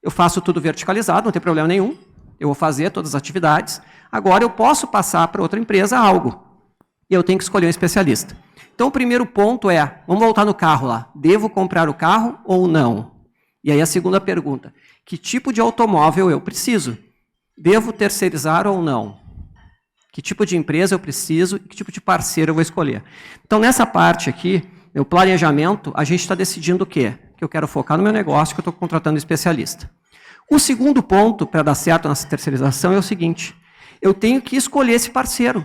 eu faço tudo verticalizado, não tem problema nenhum, eu vou fazer todas as atividades, agora eu posso passar para outra empresa algo, e eu tenho que escolher um especialista. Então o primeiro ponto é, vamos voltar no carro lá, devo comprar o carro ou não? E aí a segunda pergunta, que tipo de automóvel eu preciso? Devo terceirizar ou não? Que tipo de empresa eu preciso e que tipo de parceiro eu vou escolher? Então nessa parte aqui, meu planejamento, a gente está decidindo o quê? Que eu quero focar no meu negócio, que eu estou contratando um especialista. O segundo ponto para dar certo nessa terceirização é o seguinte, eu tenho que escolher esse parceiro.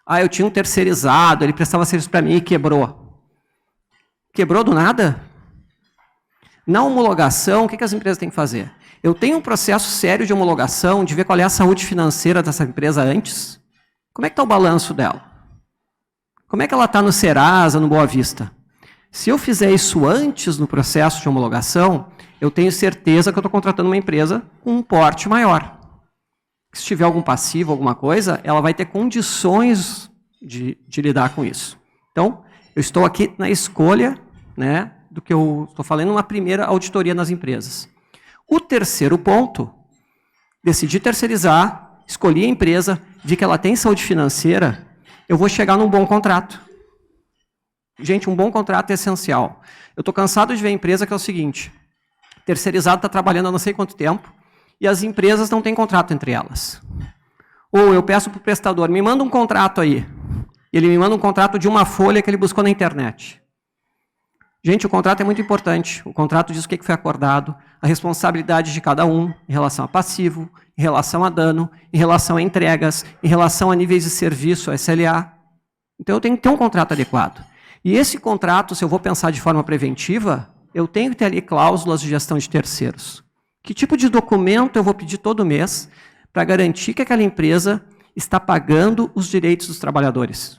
Ah, eu tinha um terceirizado, ele prestava serviço para mim e quebrou. Quebrou do nada? Na homologação, o que as empresas têm que fazer? Eu tenho um processo sério de homologação, de ver qual é a saúde financeira dessa empresa antes. Como é que está o balanço dela? Como é que ela está no Serasa, no Boa Vista? Se eu fizer isso antes no processo de homologação, eu tenho certeza que eu estou contratando uma empresa com um porte maior. Se tiver algum passivo, alguma coisa, ela vai ter condições de lidar com isso. Então, eu estou aqui na escolha, né, do que eu estou falando, uma primeira auditoria nas empresas. O terceiro ponto, decidi terceirizar, escolhi a empresa, vi que ela tem saúde financeira, eu vou chegar num bom contrato. Gente, um bom contrato é essencial. Eu estou cansado de ver a empresa que é o seguinte, terceirizado está trabalhando há não sei quanto tempo, e as empresas não têm contrato entre elas. Ou eu peço para o prestador, me manda um contrato aí. Ele me manda um contrato de uma folha que ele buscou na internet. Gente, o contrato é muito importante. O contrato diz o que foi acordado, a responsabilidade de cada um em relação a passivo, em relação a dano, em relação a entregas, em relação a níveis de serviço, a SLA. Então eu tenho que ter um contrato adequado. E esse contrato, se eu vou pensar de forma preventiva, eu tenho que ter ali cláusulas de gestão de terceiros. Que tipo de documento eu vou pedir todo mês para garantir que aquela empresa está pagando os direitos dos trabalhadores?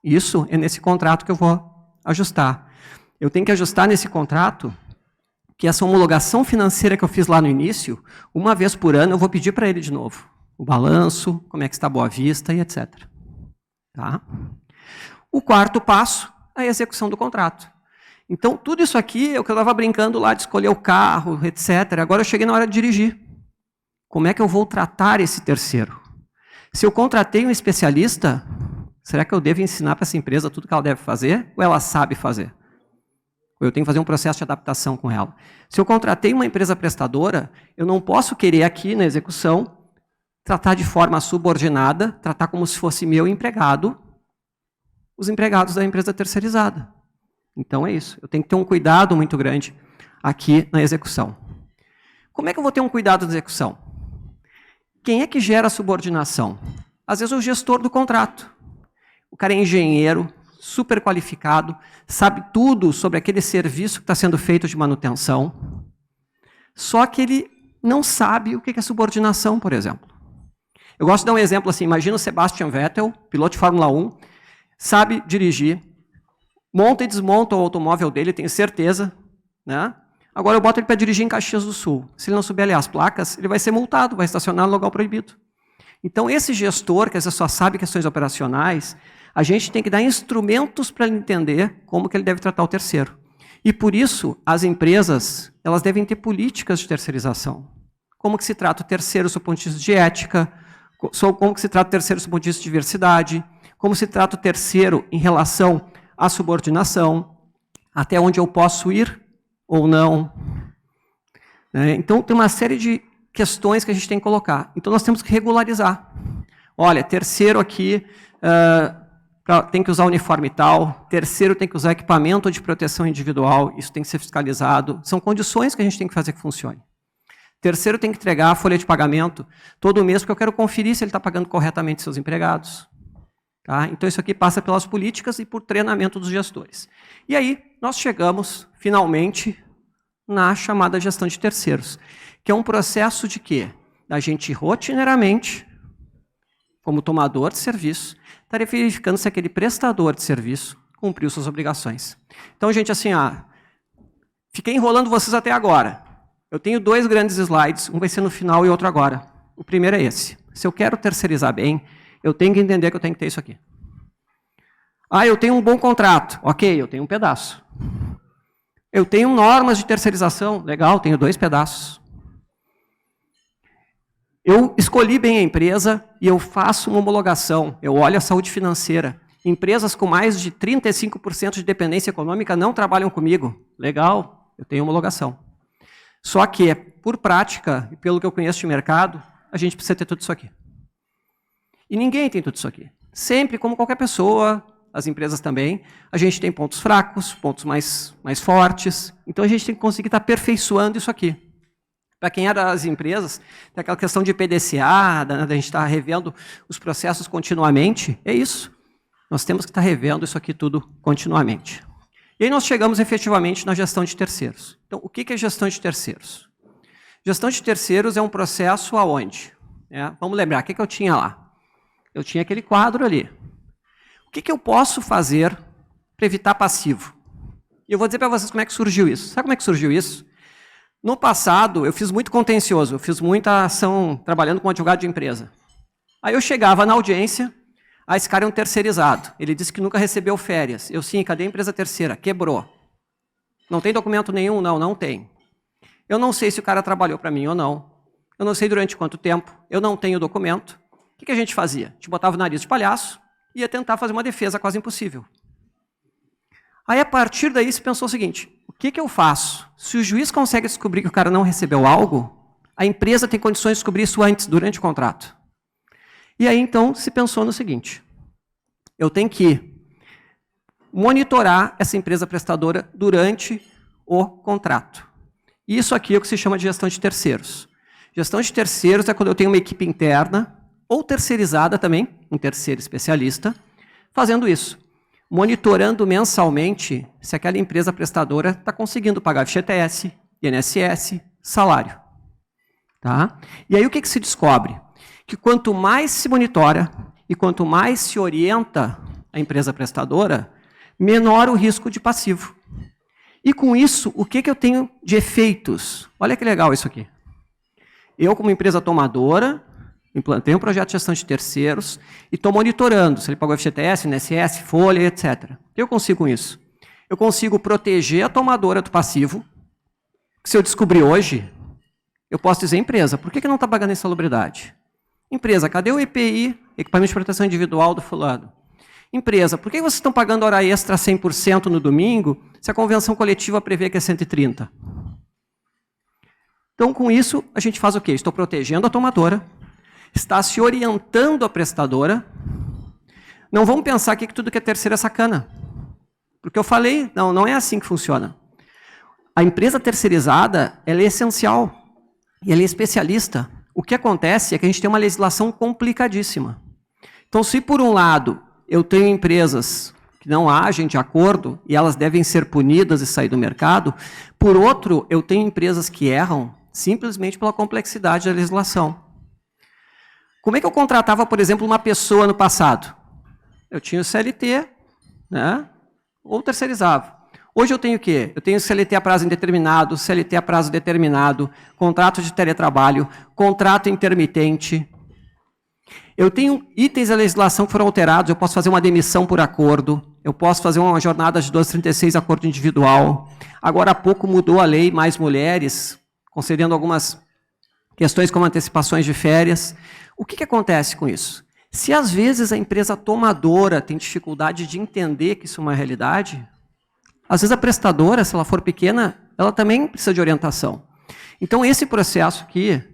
Isso é nesse contrato que eu vou ajustar. Eu tenho que ajustar nesse contrato que essa homologação financeira que eu fiz lá no início, uma vez por ano eu vou pedir para ele de novo. O balanço, como é que está a Boa Vista e etc. Tá? O quarto passo é a execução do contrato. Então, tudo isso aqui é o que eu estava brincando lá de escolher o carro, etc. Agora eu cheguei na hora de dirigir. Como é que eu vou tratar esse terceiro? Se eu contratei um especialista, será que eu devo ensinar para essa empresa tudo que ela deve fazer? Ou ela sabe fazer? Ou eu tenho que fazer um processo de adaptação com ela? Se eu contratei uma empresa prestadora, eu não posso querer aqui na execução tratar de forma subordinada, tratar como se fosse meu empregado, os empregados da empresa terceirizada. Então é isso, eu tenho que ter um cuidado muito grande aqui na execução. Como é que eu vou ter um cuidado na execução? Quem é que gera a subordinação? Às vezes o gestor do contrato. O cara é engenheiro, super qualificado, sabe tudo sobre aquele serviço que está sendo feito de manutenção, só que ele não sabe o que é subordinação, por exemplo. Eu gosto de dar um exemplo assim, imagina o Sebastian Vettel, piloto de Fórmula 1, sabe dirigir, monta e desmonta o automóvel dele, tenho certeza, né? Agora eu boto ele para dirigir em Caxias do Sul. Se ele não souber ler as placas, ele vai ser multado, vai estacionar no lugar proibido. Então, esse gestor, que às vezes só sabe questões operacionais, a gente tem que dar instrumentos para ele entender como que ele deve tratar o terceiro. E, por isso, as empresas elas devem ter políticas de terceirização. Como que se trata o terceiro do ponto de vista de ética, como que se trata o terceiro do ponto de vista de diversidade, como se trata o terceiro em relação à subordinação, até onde eu posso ir ou não. Então, tem uma série de questões que a gente tem que colocar. Então, nós temos que regularizar. Olha, terceiro aqui tem que usar uniforme tal, terceiro tem que usar equipamento de proteção individual, isso tem que ser fiscalizado. São condições que a gente tem que fazer que funcione. Terceiro tem que entregar a folha de pagamento todo mês, porque eu quero conferir se ele está pagando corretamente seus empregados. Tá? Então, isso aqui passa pelas políticas e por treinamento dos gestores. E aí, nós chegamos, finalmente, na chamada gestão de terceiros, que é um processo de quê? Da gente rotineiramente, como tomador de serviço, estar verificando se aquele prestador de serviço cumpriu suas obrigações. Então, gente, assim, fiquei enrolando vocês até agora. Eu tenho 2 grandes slides, um vai ser no final e outro agora. O primeiro é esse. Se eu quero terceirizar bem, eu tenho que entender que eu tenho que ter isso aqui. Eu tenho um bom contrato. Ok, eu tenho um pedaço. Eu tenho normas de terceirização. Legal, tenho 2 pedaços. Eu escolhi bem a empresa e eu faço uma homologação. Eu olho a saúde financeira. Empresas com mais de 35% de dependência econômica não trabalham comigo. Legal, eu tenho homologação. Só que, por prática, e pelo que eu conheço de mercado, a gente precisa ter tudo isso aqui. E ninguém tem tudo isso aqui. Sempre, como qualquer pessoa, as empresas também, a gente tem pontos fracos, pontos mais fortes. Então, a gente tem que conseguir estar aperfeiçoando isso aqui. Para quem é das empresas, tem aquela questão de PDCA, da gente estar revendo os processos continuamente. É isso. Nós temos que estar revendo isso aqui tudo continuamente. E aí nós chegamos efetivamente na gestão de terceiros. Então, o que é gestão de terceiros? Gestão de terceiros é um processo aonde? Vamos lembrar, o que eu tinha lá? Eu tinha aquele quadro ali. O que eu posso fazer para evitar passivo? E eu vou dizer para vocês como é que surgiu isso. Sabe como é que surgiu isso? No passado, eu fiz muito contencioso, eu fiz muita ação trabalhando com advogado de empresa. Aí eu chegava na audiência, esse cara é um terceirizado. Ele disse que nunca recebeu férias. Eu, sim, cadê a empresa terceira? Quebrou. Não tem documento nenhum? Não, não tem. Eu não sei se o cara trabalhou para mim ou não. Eu não sei durante quanto tempo. Eu não tenho documento. O que a gente fazia? A gente botava o nariz de palhaço e ia tentar fazer uma defesa quase impossível. Aí, a partir daí, se pensou o seguinte, o que eu faço? Se o juiz consegue descobrir que o cara não recebeu algo, a empresa tem condições de descobrir isso antes, durante o contrato. E aí, então, se pensou no seguinte, eu tenho que monitorar essa empresa prestadora durante o contrato. Isso aqui é o que se chama de gestão de terceiros. Gestão de terceiros é quando eu tenho uma equipe interna, ou terceirizada também, um terceiro especialista, fazendo isso. Monitorando mensalmente se aquela empresa prestadora está conseguindo pagar FGTS, INSS, salário. Tá? E aí o que se descobre? Que quanto mais se monitora e quanto mais se orienta a empresa prestadora, menor o risco de passivo. E com isso, o que eu tenho de efeitos? Olha que legal isso aqui. Eu, como empresa tomadora, implantei um projeto de gestão de terceiros e estou monitorando se ele pagou FGTS, INSS, folha, etc. O que eu consigo com isso? Eu consigo proteger a tomadora do passivo. Se eu descobrir hoje, eu posso dizer, empresa, por que não está pagando insalubridade? Empresa, cadê o EPI, equipamento de proteção individual do fulano? Empresa, por que vocês estão pagando hora extra 100% no domingo, se a convenção coletiva prevê que é 130%? Então, com isso, a gente faz o quê? Estou protegendo a tomadora, está se orientando a prestadora. Não vamos pensar aqui que tudo que é terceiro é sacana. Porque eu falei, não é assim que funciona. A empresa terceirizada, ela é essencial. E ela é especialista. O que acontece é que a gente tem uma legislação complicadíssima. Então, se por um lado eu tenho empresas que não agem de acordo e elas devem ser punidas e sair do mercado, por outro, eu tenho empresas que erram simplesmente pela complexidade da legislação. Como é que eu contratava, por exemplo, uma pessoa no passado? Eu tinha o CLT, né? Ou terceirizava. Hoje eu tenho o quê? Eu tenho CLT a prazo indeterminado, CLT a prazo determinado, contrato de teletrabalho, contrato intermitente. Eu tenho itens da legislação que foram alterados, eu posso fazer uma demissão por acordo, eu posso fazer uma jornada de 1236, acordo individual. Agora há pouco mudou a lei, mais mulheres, concedendo algumas questões como antecipações de férias. O que acontece com isso? Se às vezes a empresa tomadora tem dificuldade de entender que isso é uma realidade, às vezes a prestadora, se ela for pequena, ela também precisa de orientação. Então esse processo aqui,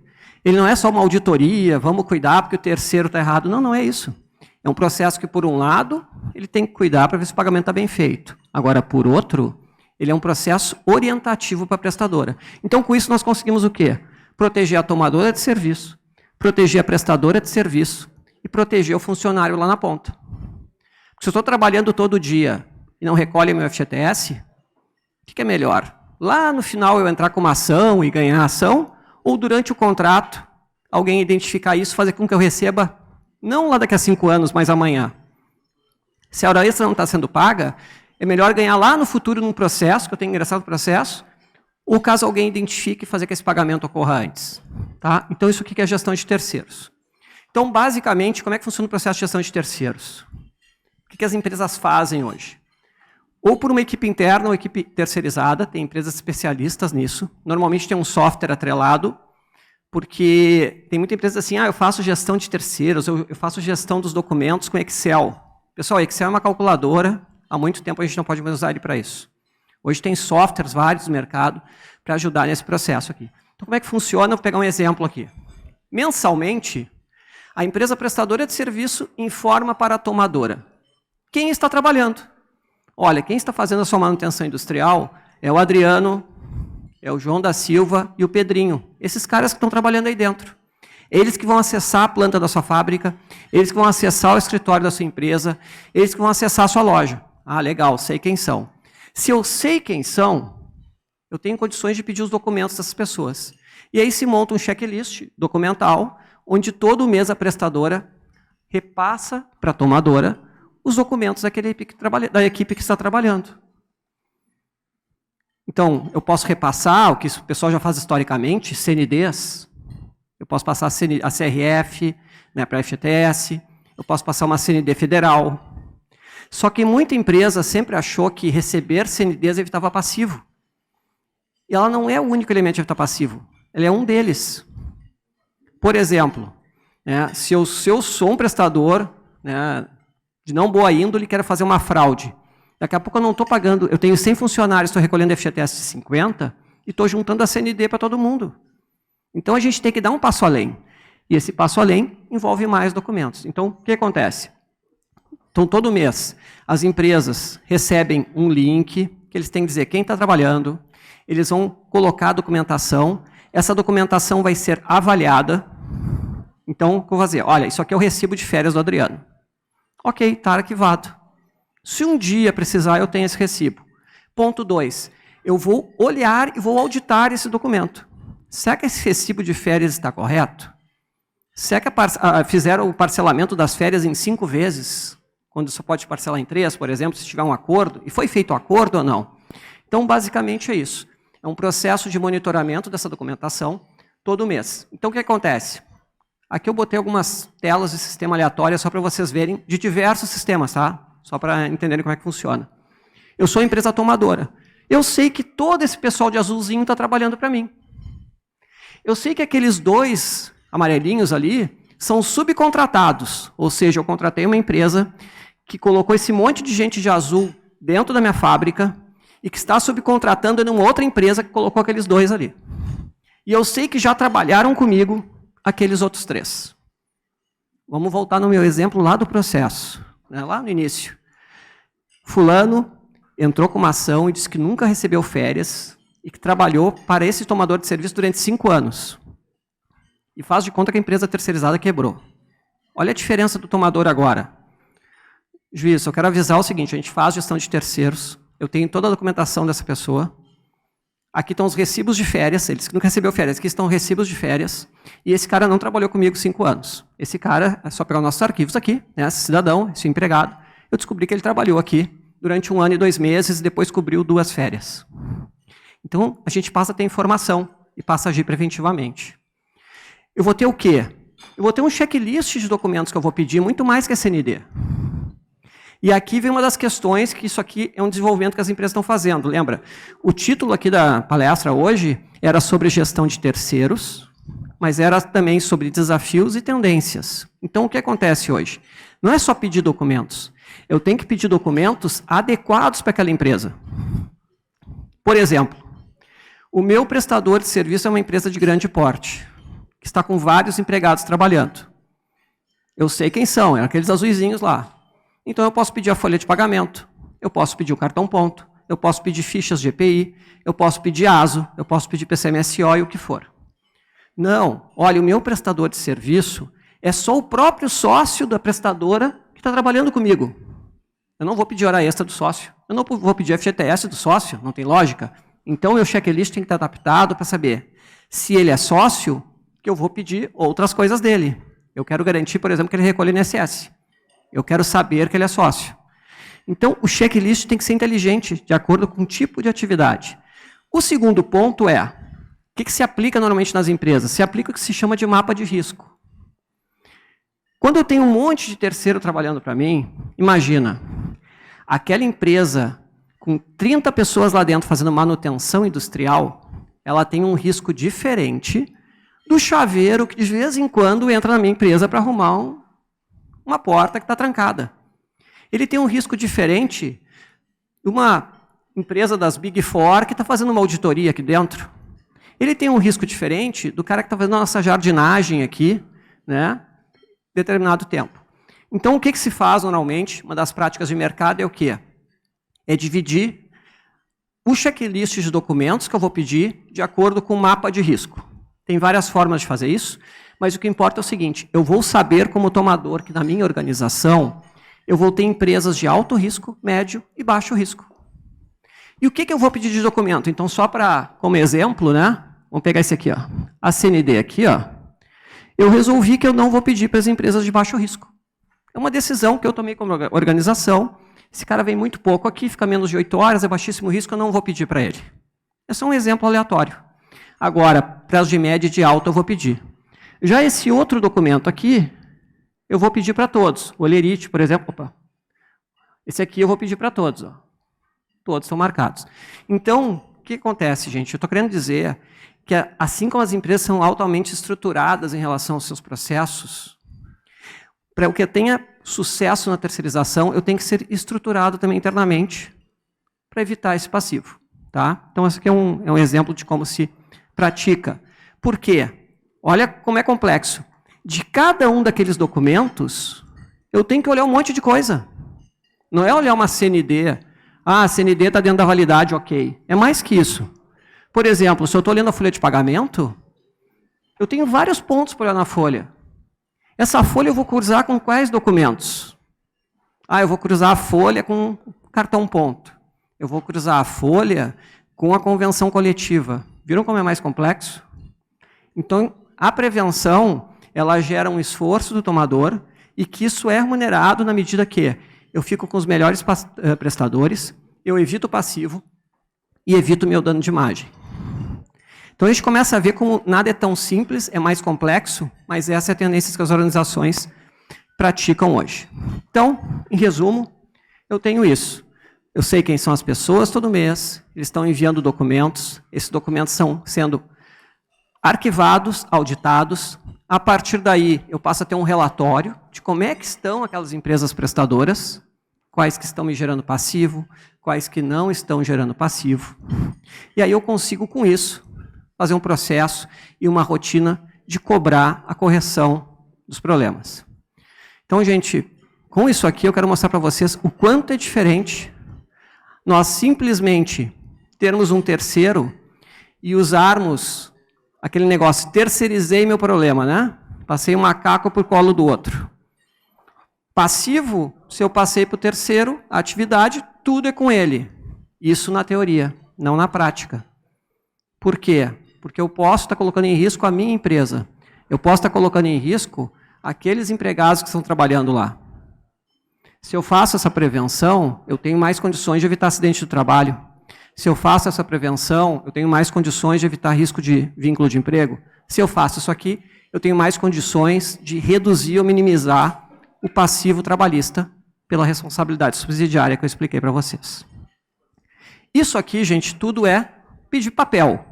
ele não é só uma auditoria, vamos cuidar porque o terceiro está errado. Não, não é isso. É um processo que, por um lado, ele tem que cuidar para ver se o pagamento está bem feito. Agora, por outro, ele é um processo orientativo para a prestadora. Então, com isso, nós conseguimos o quê? Proteger a tomadora de serviço, proteger a prestadora de serviço e proteger o funcionário lá na ponta. Porque se eu estou trabalhando todo dia e não recolhe meu FGTS, o que é melhor? Lá no final eu entrar com uma ação e ganhar a ação, ou durante o contrato, alguém identificar isso, fazer com que eu receba, não lá daqui a 5 anos, mas amanhã. Se a hora extra não está sendo paga, é melhor ganhar lá no futuro num processo, que eu tenho ingressado no processo, ou caso alguém identifique, fazer que esse pagamento ocorra antes. Tá? Então isso aqui é gestão de terceiros. Então, basicamente, como é que funciona o processo de gestão de terceiros? O que as empresas fazem hoje? Ou por uma equipe interna ou equipe terceirizada, tem empresas especialistas nisso. Normalmente tem um software atrelado, porque tem muita empresa assim, eu faço gestão de terceiros, eu faço gestão dos documentos com Excel. Pessoal, Excel é uma calculadora, há muito tempo a gente não pode mais usar ele para isso. Hoje tem softwares vários no mercado para ajudar nesse processo aqui. Então, como é que funciona? Vou pegar um exemplo aqui. Mensalmente, a empresa prestadora de serviço informa para a tomadora quem está trabalhando. Olha, quem está fazendo a sua manutenção industrial é o Adriano, é o João da Silva e o Pedrinho. Esses caras que estão trabalhando aí dentro. Eles que vão acessar a planta da sua fábrica, eles que vão acessar o escritório da sua empresa, eles que vão acessar a sua loja. Ah, legal, sei quem são. Se eu sei quem são, eu tenho condições de pedir os documentos dessas pessoas. E aí se monta um checklist documental, onde todo mês a prestadora repassa para a tomadora os documentos da equipe que está trabalhando. Então, eu posso repassar o que o pessoal já faz historicamente, CNDs, eu posso passar a CRF, né, para a FGTS, eu posso passar uma CND federal. Só que muita empresa sempre achou que receber CNDs evitava passivo. E ela não é o único elemento de evitar passivo, ela é um deles. Por exemplo, né, se eu sou um prestador, né, de não boa índole, quero fazer uma fraude. Daqui a pouco eu não estou pagando, eu tenho 100 funcionários, estou recolhendo FGTS de 50 e estou juntando a CND para todo mundo. Então a gente tem que dar um passo além. E esse passo além envolve mais documentos. Então, o que acontece? Então, todo mês, as empresas recebem um link, que eles têm que dizer quem está trabalhando, eles vão colocar a documentação, essa documentação vai ser avaliada. Então, o que eu vou fazer? Olha, isso aqui é o recibo de férias do Adriano. Ok, está arquivado. Se um dia precisar, eu tenho esse recibo. Ponto 2. Eu vou olhar e vou auditar esse documento. Será que esse recibo de férias está correto? Será que fizeram o parcelamento das férias em 5 vezes? Quando só pode parcelar em 3, por exemplo, se tiver um acordo? E foi feito o acordo ou não? Então, basicamente é isso. É um processo de monitoramento dessa documentação todo mês. Então, o que acontece? Aqui eu botei algumas telas de sistema aleatório só para vocês verem, de diversos sistemas, tá? Só para entenderem como é que funciona. Eu sou empresa tomadora. Eu sei que todo esse pessoal de azulzinho está trabalhando para mim. Eu sei que aqueles 2 amarelinhos ali são subcontratados. Ou seja, eu contratei uma empresa que colocou esse monte de gente de azul dentro da minha fábrica e que está subcontratando em uma outra empresa que colocou aqueles 2 ali. E eu sei que já trabalharam comigo aqueles outros 3. Vamos voltar no meu exemplo lá do processo, né, lá no início. Fulano entrou com uma ação e disse que nunca recebeu férias e que trabalhou para esse tomador de serviço durante 5 anos. E faz de conta que a empresa terceirizada quebrou. Olha a diferença do tomador agora. Juiz, eu quero avisar o seguinte, a gente faz gestão de terceiros, eu tenho toda a documentação dessa pessoa, Aqui estão os recibos de férias, ele disse que nunca recebeu férias, aqui estão recibos de férias, e esse cara não trabalhou comigo 5 anos. Esse cara, é só pegar os nossos arquivos aqui, né, esse cidadão, esse empregado, eu descobri que ele trabalhou aqui durante 1 ano e 2 meses, e depois cobriu 2 férias. Então, a gente passa a ter informação e passa a agir preventivamente. Eu vou ter o quê? Eu vou ter um checklist de documentos que eu vou pedir, muito mais que a CND. E aqui vem uma das questões que isso aqui é um desenvolvimento que as empresas estão fazendo. Lembra? O título aqui da palestra hoje era sobre gestão de terceiros, mas era também sobre desafios e tendências. Então, o que acontece hoje? Não é só pedir documentos. Eu tenho que pedir documentos adequados para aquela empresa. Por exemplo, o meu prestador de serviço é uma empresa de grande porte, que está com vários empregados trabalhando. Eu sei quem são, é aqueles azuizinhos lá. Então, eu posso pedir a folha de pagamento, eu posso pedir o cartão ponto, eu posso pedir fichas de EPI, eu posso pedir ASO, eu posso pedir PCMSO e o que for. Não, olha, o meu prestador de serviço é só o próprio sócio da prestadora que está trabalhando comigo. Eu não vou pedir hora extra do sócio, eu não vou pedir FGTS do sócio, não tem lógica. Então, o meu checklist tem que estar adaptado para saber se ele é sócio, que eu vou pedir outras coisas dele. Eu quero garantir, por exemplo, que ele recolhe INSS. Eu quero saber que ele é sócio. Então, o checklist tem que ser inteligente, de acordo com o tipo de atividade. O segundo ponto é, o que se aplica normalmente nas empresas? Se aplica o que se chama de mapa de risco. Quando eu tenho um monte de terceiro trabalhando para mim, imagina, aquela empresa com 30 pessoas lá dentro fazendo manutenção industrial, ela tem um risco diferente do chaveiro que de vez em quando entra na minha empresa para arrumar uma porta que está trancada. Ele tem um risco diferente de uma empresa das Big Four que está fazendo uma auditoria aqui dentro. Ele tem um risco diferente do cara que está fazendo a nossa jardinagem aqui, né, determinado tempo. Então, o que se faz normalmente? Uma das práticas de mercado é o quê? É dividir o checklist de documentos que eu vou pedir de acordo com o mapa de risco. Tem várias formas de fazer isso, mas o que importa é o seguinte, eu vou saber como tomador que na minha organização eu vou ter empresas de alto risco, médio e baixo risco. E o que eu vou pedir de documento? Então, só para, como exemplo, né? Vamos pegar esse aqui, ó. A CND aqui, ó. Eu resolvi que eu não vou pedir para as empresas de baixo risco. É uma decisão que eu tomei como organização. Esse cara vem muito pouco aqui, fica menos de 8 horas, é baixíssimo risco, eu não vou pedir para ele. É só um exemplo aleatório. Agora, para as de média e de alta eu vou pedir. Já esse outro documento aqui, eu vou pedir para todos. O Olerite, por exemplo, opa. Esse aqui eu vou pedir para todos. Ó. Todos estão marcados. Então, o que acontece, gente? Eu estou querendo dizer que, assim como as empresas são altamente estruturadas em relação aos seus processos, para que eu tenha sucesso na terceirização, eu tenho que ser estruturado também internamente para evitar esse passivo. Tá? Então, esse aqui é um exemplo de como se pratica. Por quê? Olha como é complexo. De cada um daqueles documentos, eu tenho que olhar um monte de coisa. Não é olhar uma CND. Ah, a CND está dentro da validade, ok. É mais que isso. Por exemplo, se eu estou olhando a folha de pagamento, eu tenho vários pontos para olhar na folha. Essa folha eu vou cruzar com quais documentos? Ah, eu vou cruzar a folha com cartão ponto. Eu vou cruzar a folha com a convenção coletiva. Viram como é mais complexo? Então, a prevenção, ela gera um esforço do tomador e que isso é remunerado na medida que eu fico com os melhores prestadores, eu evito o passivo e evito o meu dano de imagem. Então, a gente começa a ver como nada é tão simples, é mais complexo, mas essa é a tendência que as organizações praticam hoje. Então, em resumo, eu tenho isso. Eu sei quem são as pessoas todo mês, eles estão enviando documentos, esses documentos estão sendo arquivados, auditados. A partir daí, eu passo a ter um relatório de como é que estão aquelas empresas prestadoras, quais que estão me gerando passivo, quais que não estão gerando passivo. E aí eu consigo, com isso, fazer um processo e uma rotina de cobrar a correção dos problemas. Então, gente, com isso aqui eu quero mostrar para vocês o quanto é diferente nós simplesmente termos um terceiro e usarmos aquele negócio, terceirizei meu problema, né? Passei um macaco por colo do outro. Passivo, se eu passei para o terceiro, a atividade, tudo é com ele. Isso na teoria, não na prática. Por quê? Porque eu posso estar colocando em risco a minha empresa. Eu posso estar colocando em risco aqueles empregados que estão trabalhando lá. Se eu faço essa prevenção, eu tenho mais condições de evitar acidente do trabalho. Se eu faço essa prevenção, eu tenho mais condições de evitar risco de vínculo de emprego. Se eu faço isso aqui, eu tenho mais condições de reduzir ou minimizar o passivo trabalhista pela responsabilidade subsidiária que eu expliquei para vocês. Isso aqui, gente, tudo é pedir papel.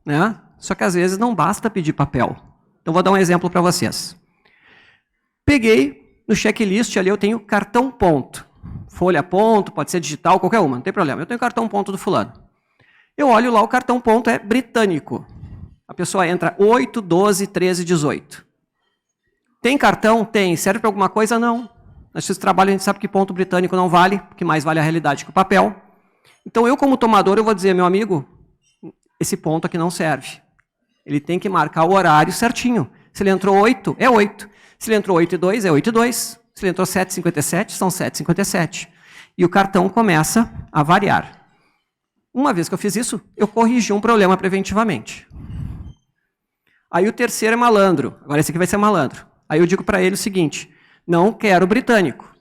Né? Só que às vezes não basta pedir papel. Então vou dar um exemplo para vocês. Peguei no checklist ali, eu tenho cartão ponto. Folha ponto, pode ser digital, qualquer uma, não tem problema. Eu tenho cartão ponto do fulano. Eu olho lá, o cartão ponto é britânico. A pessoa entra 8, 12, 13, 18. Tem cartão? Tem. Serve para alguma coisa? Não. Nesse trabalho a gente sabe que ponto britânico não vale, porque mais vale a realidade que o papel. Então eu, como tomador, eu vou dizer, meu amigo, esse ponto aqui não serve. Ele tem que marcar o horário certinho. Se ele entrou 8, é 8. Se ele entrou 8 e 2, é 8 e 2. Se ele entrou 7,57, são 7,57. E o cartão começa a variar. Uma vez que eu fiz isso, eu corrigi um problema preventivamente. Aí o terceiro é malandro. Agora esse aqui vai ser malandro. Aí eu digo para ele o seguinte, não quero britânico.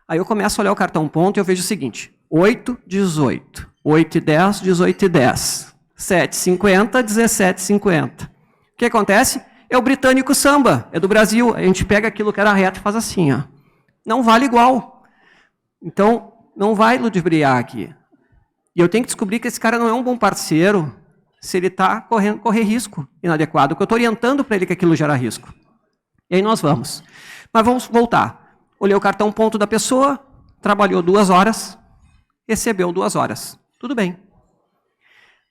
Aí eu começo a olhar o cartão ponto e eu vejo o seguinte, 8, 18. 8 e 10, 18 e 10. 7,50, 17,50. O que acontece? É o britânico samba, é do Brasil. A gente pega aquilo que era reto e faz assim, ó. Não vale igual. Então, não vai ludibriar aqui. E eu tenho que descobrir que esse cara não é um bom parceiro se ele está correr risco inadequado, porque eu estou orientando para ele que aquilo gera risco. E aí nós vamos. Mas vamos voltar. Olhei o cartão ponto da pessoa, trabalhou 2 horas, recebeu 2 horas. Tudo bem.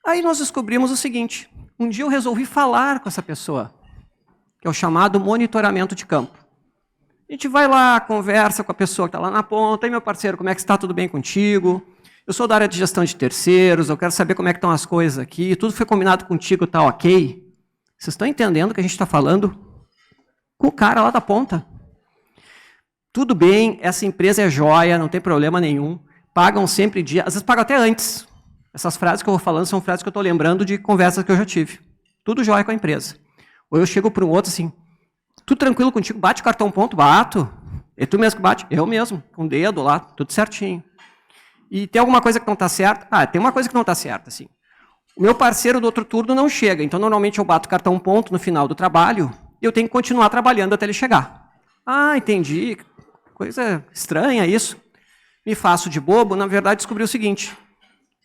Aí nós descobrimos o seguinte, um dia eu resolvi falar com essa pessoa, que é o chamado monitoramento de campo. A gente vai lá, conversa com a pessoa que está lá na ponta, e meu parceiro, como é que está? Tudo bem contigo? Eu sou da área de gestão de terceiros, eu quero saber como é que estão as coisas aqui, tudo foi combinado contigo, tá ok? Vocês estão entendendo que a gente está falando com o cara lá da ponta? Tudo bem, essa empresa é joia, não tem problema nenhum, pagam sempre dia, às vezes pagam até antes. Essas frases que eu vou falando são frases que eu estou lembrando de conversas que eu já tive. Tudo jóia com a empresa. Ou eu chego para um outro assim, tudo tranquilo contigo, bate o cartão ponto, bato. É tu mesmo que bate? Eu mesmo, com o dedo lá, tudo certinho. E tem alguma coisa que não está certa? Ah, tem uma coisa que não está certa, assim. O meu parceiro do outro turno não chega, então normalmente eu bato o cartão ponto no final do trabalho e eu tenho que continuar trabalhando até ele chegar. Ah, entendi. Coisa estranha isso. Me faço de bobo, na verdade descobri o seguinte,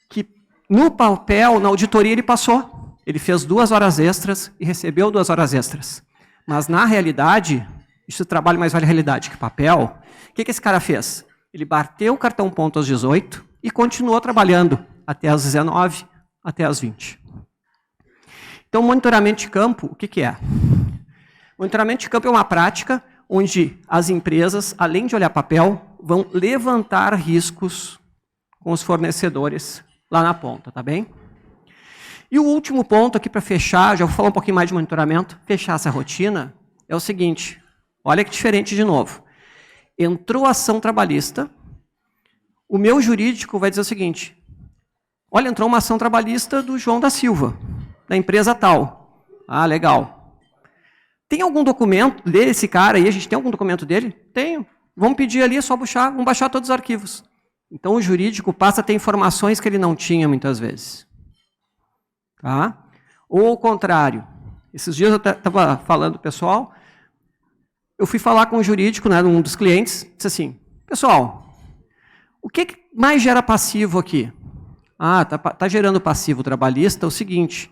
que no papel, na auditoria, ele passou. Ele fez 2 horas extras e recebeu 2 horas extras. Mas, na realidade, isso trabalho mais vale a realidade que papel, o que esse cara fez? Ele bateu o cartão ponto às 18 e continuou trabalhando até às 19, até às 20. Então, monitoramento de campo, o que é? Monitoramento de campo é uma prática onde as empresas, além de olhar papel, vão levantar riscos com os fornecedores lá na ponta, tá bem? E o último ponto aqui para fechar, já vou falar um pouquinho mais de monitoramento, fechar essa rotina, é o seguinte, olha que diferente de novo. Entrou ação trabalhista, o meu jurídico vai dizer o seguinte, olha, entrou uma ação trabalhista do João da Silva, da empresa tal. Ah, legal. Tem algum documento desse cara aí? A gente tem algum documento dele? Tenho. Vamos pedir ali, é só baixar, vamos baixar todos os arquivos. Então o jurídico passa a ter informações que ele não tinha muitas vezes. Tá? Ou ao contrário, esses dias eu estava falando, pessoal, eu fui falar com o jurídico, né, um dos clientes, disse assim, pessoal, o que mais gera passivo aqui? Ah, tá gerando passivo trabalhista, é o seguinte,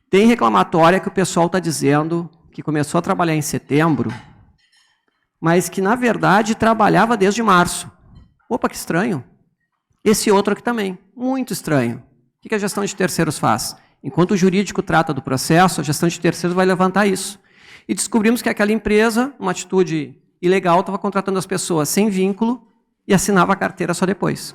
tem reclamatória que o pessoal está dizendo que começou a trabalhar em setembro, mas que, na verdade, trabalhava desde março. Opa, que estranho. Esse outro aqui também, muito estranho. O que a gestão de terceiros faz? Enquanto o jurídico trata do processo, a gestão de terceiros vai levantar isso. E descobrimos que aquela empresa, uma atitude ilegal, estava contratando as pessoas sem vínculo e assinava a carteira só depois.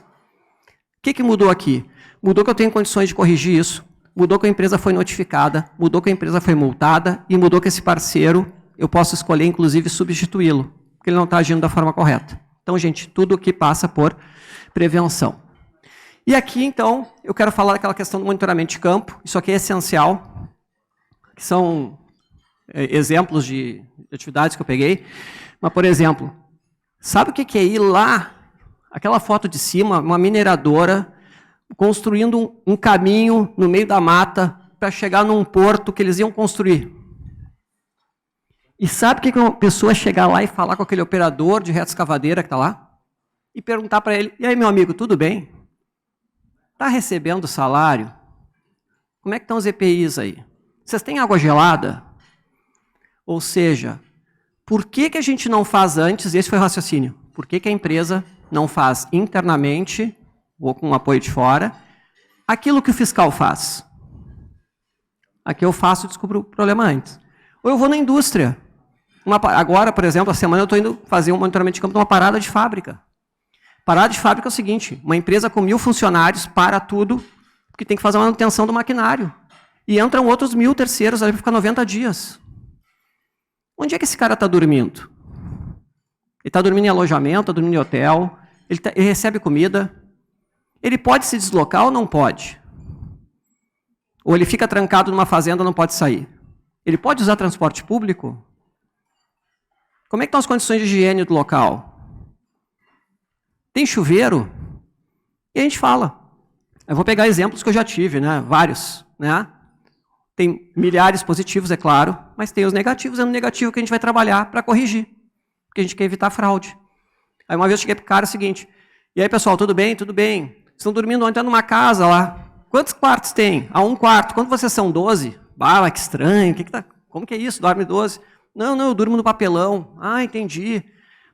O que mudou aqui? Mudou que eu tenho condições de corrigir isso, mudou que a empresa foi notificada, mudou que a empresa foi multada e mudou que esse parceiro, eu posso escolher, inclusive, substituí-lo, porque ele não está agindo da forma correta. Então, gente, tudo que passa por prevenção. E aqui, então, eu quero falar daquela questão do monitoramento de campo. Isso aqui é essencial, que são exemplos de atividades que eu peguei. Mas, por exemplo, sabe o que é ir lá, aquela foto de cima, uma mineradora construindo um caminho no meio da mata para chegar num porto que eles iam construir. E sabe o que uma pessoa chegar lá e falar com aquele operador de reta escavadeira que está lá? E perguntar para ele, e aí, meu amigo, tudo bem? Está recebendo salário? Como é que estão os EPIs aí? Vocês têm água gelada? Ou seja, por que a gente não faz antes, esse foi o raciocínio, por que a empresa não faz internamente, ou com apoio de fora, aquilo que o fiscal faz? Aqui eu faço e descubro o problema antes. Ou eu vou na indústria. Agora, por exemplo, a semana eu estou indo fazer um monitoramento de campo de uma parada de fábrica. Parada de fábrica é o seguinte, uma empresa com 1000 funcionários para tudo, porque tem que fazer uma manutenção do maquinário. E entram outros 1000 terceiros ali para ficar 90 dias. Onde é que esse cara está dormindo? Ele está dormindo em alojamento, está dormindo em hotel, ele recebe comida. Ele pode se deslocar ou não pode? Ou ele fica trancado numa fazenda e não pode sair? Ele pode usar transporte público? Como é que estão as condições de higiene do local? Tem chuveiro? E a gente fala. Eu vou pegar exemplos que eu já tive, né? Vários, né? Tem milhares positivos, é claro, mas tem os negativos, é no negativo que a gente vai trabalhar para corrigir, porque a gente quer evitar fraude. Aí uma vez eu cheguei para o cara o seguinte, e aí pessoal, tudo bem? Tudo bem. Estão dormindo ontem numa casa lá. Quantos quartos tem? Um quarto. Quando vocês são 12? Ah, que estranho. Como que é isso? Dorme 12? Não, eu durmo no papelão. Ah, entendi.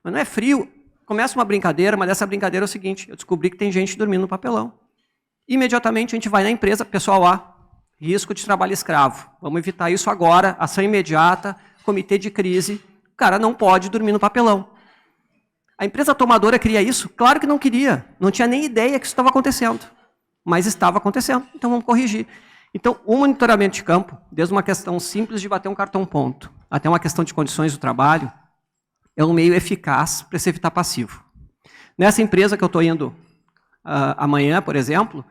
Mas não é frio. Começa uma brincadeira, mas essa brincadeira é o seguinte, eu descobri que tem gente dormindo no papelão. Imediatamente a gente vai na empresa, pessoal, risco de trabalho escravo. Vamos evitar isso agora, ação imediata, comitê de crise. O cara não pode dormir no papelão. A empresa tomadora queria isso? Claro que não queria. Não tinha nem ideia que isso estava acontecendo. Mas estava acontecendo, então vamos corrigir. Então, o monitoramento de campo, desde uma questão simples de bater um cartão-ponto, até uma questão de condições do trabalho, é um meio eficaz para se evitar passivo. Nessa empresa que eu estou indo amanhã, por exemplo,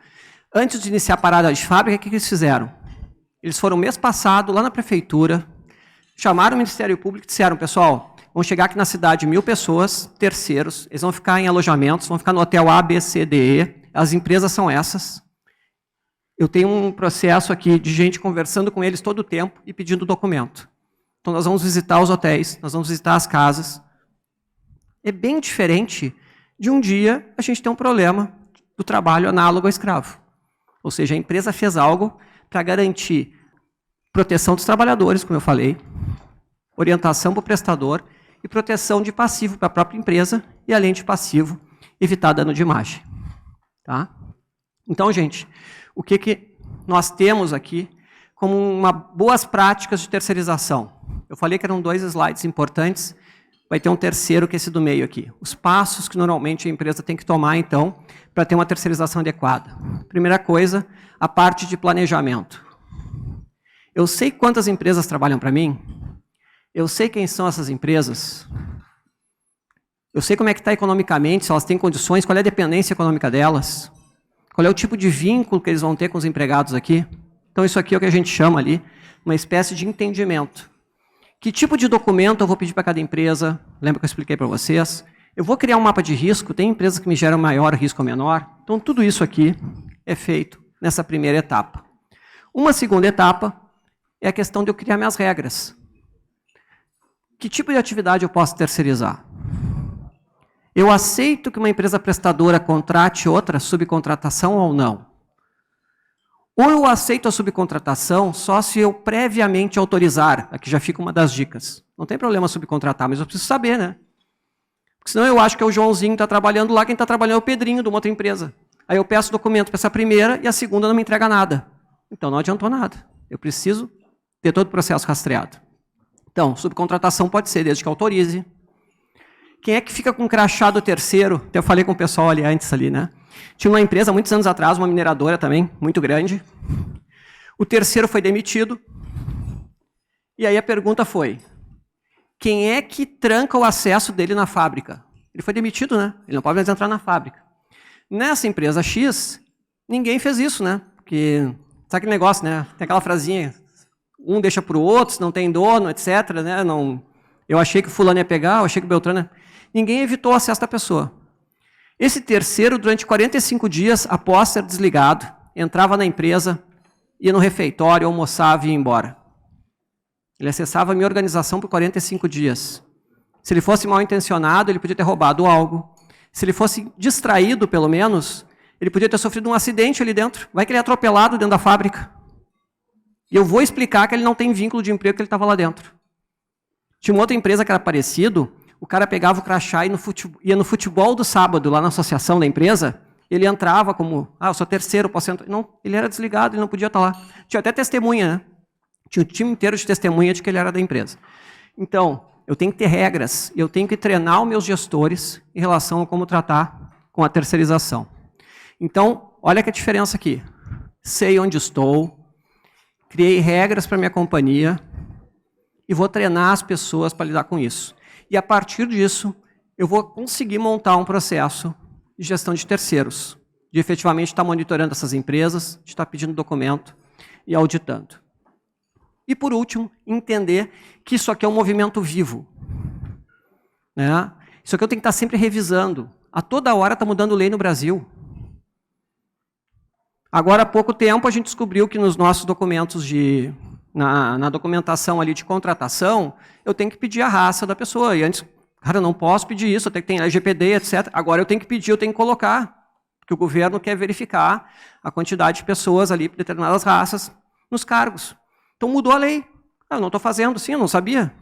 antes de iniciar a parada de fábrica, o que eles fizeram? Eles foram mês passado, lá na prefeitura, chamaram o Ministério Público e disseram, pessoal, vão chegar aqui na cidade 1000 pessoas, terceiros, eles vão ficar em alojamentos, vão ficar no hotel A, B, C, D, E, as empresas são essas. Eu tenho um processo aqui de gente conversando com eles todo o tempo e pedindo documento. Então, nós vamos visitar os hotéis, nós vamos visitar as casas. É bem diferente de um dia a gente ter um problema do trabalho análogo ao escravo. Ou seja, a empresa fez algo para garantir proteção dos trabalhadores, como eu falei, orientação para o prestador e proteção de passivo para a própria empresa e, além de passivo, evitar dano de imagem. Tá? Então, gente, o que nós temos aqui como boas práticas de terceirização? Eu falei que eram 2 slides importantes, vai ter um terceiro que é esse do meio aqui. Os passos que normalmente a empresa tem que tomar, então, para ter uma terceirização adequada. Primeira coisa, a parte de planejamento. Eu sei quantas empresas trabalham para mim, eu sei quem são essas empresas, eu sei como é que está economicamente, se elas têm condições, qual é a dependência econômica delas, qual é o tipo de vínculo que eles vão ter com os empregados aqui. Então, isso aqui é o que a gente chama ali, uma espécie de entendimento. Que tipo de documento eu vou pedir para cada empresa? Lembra que eu expliquei para vocês? Eu vou criar um mapa de risco, tem empresas que me geram maior risco ou menor. Então, tudo isso aqui é feito nessa primeira etapa. Uma segunda etapa é a questão de eu criar minhas regras. Que tipo de atividade eu posso terceirizar? Eu aceito que uma empresa prestadora contrate outra subcontratação ou não? Ou eu aceito a subcontratação só se eu previamente autorizar? Aqui já fica uma das dicas. Não tem problema subcontratar, mas eu preciso saber, né? Porque senão eu acho que é o Joãozinho que está trabalhando lá, quem está trabalhando é o Pedrinho de uma outra empresa. Aí eu peço documento para essa primeira e a segunda não me entrega nada. Então não adiantou nada. Eu preciso ter todo o processo rastreado. Então, subcontratação pode ser desde que autorize. Quem é que fica com crachá do terceiro? Até eu falei com o pessoal ali antes, ali, né? Tinha uma empresa, muitos anos atrás, uma mineradora também, muito grande. O terceiro foi demitido. E aí a pergunta foi, quem é que tranca o acesso dele na fábrica? Ele foi demitido, né? Ele não pode mais entrar na fábrica. Nessa empresa X, Ninguém fez isso, né? Porque, sabe aquele negócio, né? Tem aquela frasinha, um deixa para o outro, se não tem dono, etc. Né? Não, eu achei que o fulano ia pegar, eu achei que o Beltrano... Ninguém evitou o acesso da pessoa. Esse terceiro, durante 45 dias, após ser desligado, entrava na empresa, ia no refeitório, almoçava e ia embora. Ele acessava a minha organização por 45 dias. Se ele fosse mal intencionado, ele podia ter roubado algo. Se ele fosse distraído, pelo menos, ele podia ter sofrido um acidente ali dentro. Vai que ele é atropelado dentro da fábrica. E eu vou explicar que ele não tem vínculo de emprego, que ele estava lá dentro. Tinha uma outra empresa que era parecido, o cara pegava o crachá e ia no futebol do sábado, lá na associação da empresa, ele entrava como, eu sou terceiro, posso entrar. Não, ele era desligado, ele não podia estar lá. Tinha até testemunha, né? Tinha um time inteiro de testemunha de que ele era da empresa. Então, eu tenho que ter regras, eu tenho que treinar os meus gestores em relação a como tratar com a terceirização. Então, olha que a diferença aqui. Sei onde estou, criei regras para minha companhia e vou treinar as pessoas para lidar com isso. E a partir disso, eu vou conseguir montar um processo de gestão de terceiros, de efetivamente estar monitorando essas empresas, de estar pedindo documento e auditando. E, por último, entender que isso aqui é um movimento vivo. Né? Isso aqui eu tenho que estar sempre revisando. A toda hora está mudando lei no Brasil. Agora, há pouco tempo, a gente descobriu que nos nossos documentos na documentação ali de contratação, eu tenho que pedir a raça da pessoa. E antes, cara, eu não posso pedir isso, eu tenho que ter LGPD, etc. Agora eu tenho que pedir, eu tenho que colocar, porque o governo quer verificar a quantidade de pessoas ali, determinadas raças, nos cargos. Então mudou a lei. Eu não estou fazendo, sim, eu não sabia.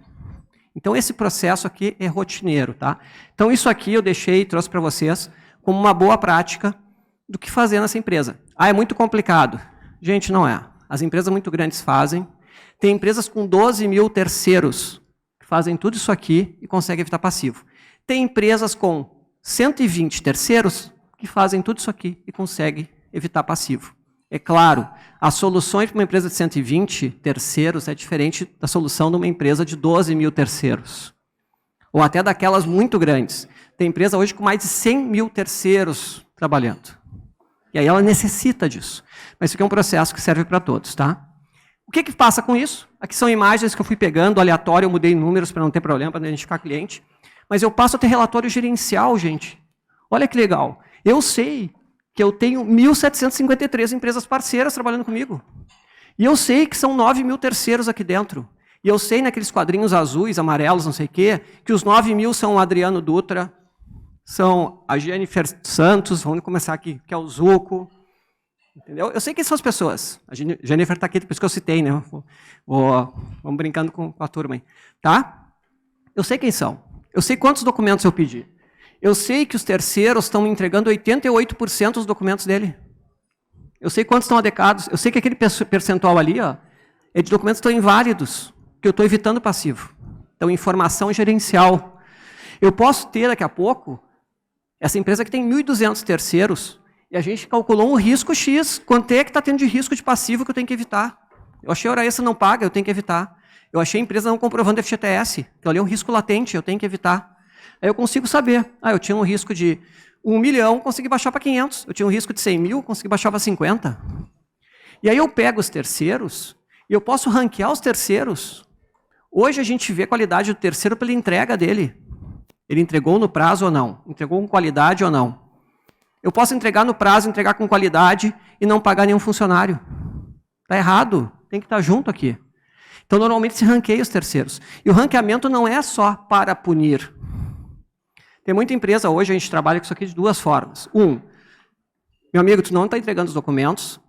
Então esse processo aqui é rotineiro, tá? Então isso aqui eu trouxe para vocês como uma boa prática do que fazer nessa empresa. É muito complicado. Gente, não é. As empresas muito grandes fazem. Tem empresas com 12 mil terceiros que fazem tudo isso aqui e conseguem evitar passivo. Tem empresas com 120 terceiros que fazem tudo isso aqui e conseguem evitar passivo. É claro, as soluções para uma empresa de 120 terceiros é diferente da solução de uma empresa de 12 mil terceiros. Ou até daquelas muito grandes. Tem empresa hoje com mais de 100 mil terceiros trabalhando. E aí ela necessita disso. Mas isso aqui é um processo que serve para todos, tá? O que passa com isso? Aqui são imagens que eu fui pegando, aleatório, eu mudei números para não ter problema, para identificar cliente. Mas eu passo a ter relatório gerencial, gente. Olha que legal. Eu sei que eu tenho 1.753 empresas parceiras trabalhando comigo. E eu sei que são 9 mil terceiros aqui dentro. E eu sei naqueles quadrinhos azuis, amarelos, não sei o quê, que os 9 mil são o Adriano Dutra, são a Jennifer Santos, vamos começar aqui, que é o Zuco. Entendeu? Eu sei quem são as pessoas. A Jennifer está aqui, por isso que eu citei, né? Vamos brincando com a turma aí. Tá? Eu sei quem são. Eu sei quantos documentos eu pedi. Eu sei que os terceiros estão me entregando 88% dos documentos dele. Eu sei quantos estão adequados. Eu sei que aquele percentual ali é de documentos que estão inválidos, que eu estou evitando passivo. Então, informação gerencial. Eu posso ter, daqui a pouco, essa empresa que tem 1.200 terceiros, e a gente calculou um risco X, quanto é que está tendo de risco de passivo que eu tenho que evitar. Eu achei a hora extra não paga, eu tenho que evitar. Eu achei a empresa não comprovando FGTS, então ali é um risco latente, eu tenho que evitar. Aí eu consigo saber, eu tinha um risco de 1 milhão, consegui baixar para 500. Eu tinha um risco de 100 mil, consegui baixar para 50. E aí eu pego os terceiros, e eu posso ranquear os terceiros. Hoje a gente vê a qualidade do terceiro pela entrega dele. Ele entregou no prazo ou não? Entregou com qualidade ou não? Eu posso entregar no prazo, entregar com qualidade e não pagar nenhum funcionário. Está errado, tem que estar junto aqui. Então, normalmente se ranqueia os terceiros. E o ranqueamento não é só para punir. Tem muita empresa hoje, a gente trabalha com isso aqui de duas formas. Meu amigo, tu não está entregando os documentos,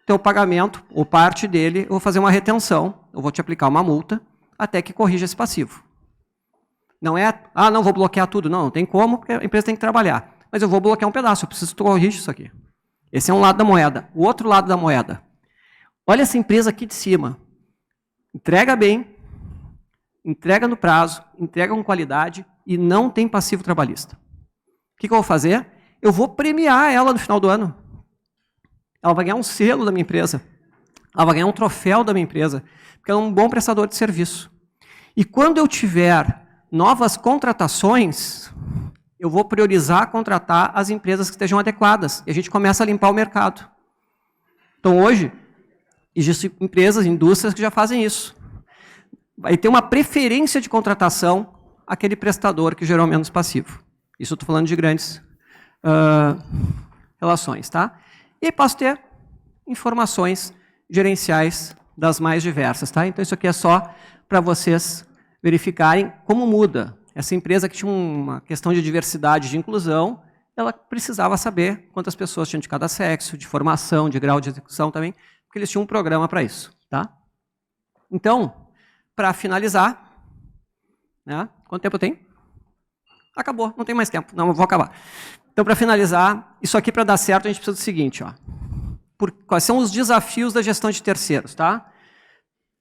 teu pagamento, ou parte dele, eu vou fazer uma retenção, eu vou te aplicar uma multa, até que corrija esse passivo. Não é, não, vou bloquear tudo. Não tem como, porque a empresa tem que trabalhar. Mas eu vou bloquear um pedaço, eu preciso que tu corrija isso aqui. Esse é um lado da moeda. O outro lado da moeda. Olha essa empresa aqui de cima. Entrega bem, entrega no prazo, entrega com qualidade e não tem passivo trabalhista. O que eu vou fazer? Eu vou premiar ela no final do ano. Ela vai ganhar um selo da minha empresa. Ela vai ganhar um troféu da minha empresa, porque ela é um bom prestador de serviço. E quando eu tiver novas contratações, eu vou priorizar contratar as empresas que estejam adequadas. E a gente começa a limpar o mercado. Então, hoje, existem empresas, indústrias que já fazem isso. Vai ter uma preferência de contratação àquele prestador que gerou menos passivo. Isso eu estou falando de grandes relações. Tá? E aí posso ter informações gerenciais das mais diversas. Tá? Então, isso aqui é só para vocês verificarem como muda. Essa empresa que tinha uma questão de diversidade, de inclusão, ela precisava saber quantas pessoas tinham de cada sexo, de formação, de grau de execução também, porque eles tinham um programa para isso. Tá? Então, para finalizar, né? Quanto tempo eu tenho? Acabou, não tem mais tempo. Não, eu vou acabar. Então, para finalizar, isso aqui para dar certo, a gente precisa do seguinte, ó. Quais são os desafios da gestão de terceiros? Tá?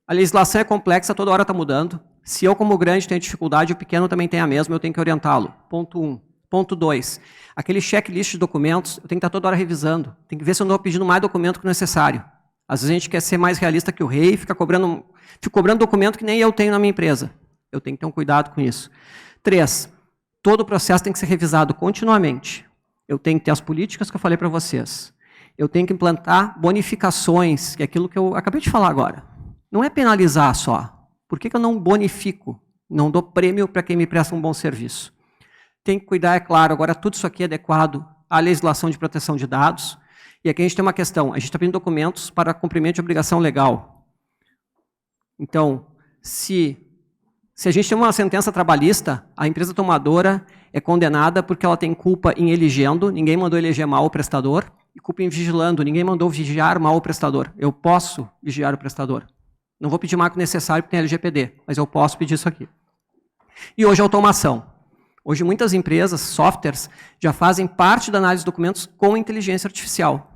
A legislação é complexa, toda hora está mudando. Se eu, como grande, tenho dificuldade, o pequeno também tem a mesma, eu tenho que orientá-lo. Ponto 1. Ponto 2. Aquele checklist de documentos, eu tenho que estar toda hora revisando. Tem que ver se eu não estou pedindo mais documento que o necessário. Às vezes a gente quer ser mais realista que o rei e fica cobrando documento que nem eu tenho na minha empresa. Eu tenho que ter um cuidado com isso. 3. Todo o processo tem que ser revisado continuamente. Eu tenho que ter as políticas que eu falei para vocês. Eu tenho que implantar bonificações, que é aquilo que eu acabei de falar agora. Não é penalizar só. Por que eu não bonifico? Não dou prêmio para quem me presta um bom serviço? Tem que cuidar, é claro, agora tudo isso aqui é adequado à legislação de proteção de dados. E aqui a gente tem uma questão, a gente está pedindo documentos para cumprimento de obrigação legal. Então, se a gente tem uma sentença trabalhista, a empresa tomadora é condenada porque ela tem culpa em elegendo, ninguém mandou eleger mal o prestador, e culpa em vigilando, ninguém mandou vigiar mal o prestador. Eu posso vigiar o prestador. Não vou pedir mais que necessário porque tem LGPD, mas eu posso pedir isso aqui. E hoje automação. Hoje muitas empresas, softwares, já fazem parte da análise de documentos com inteligência artificial.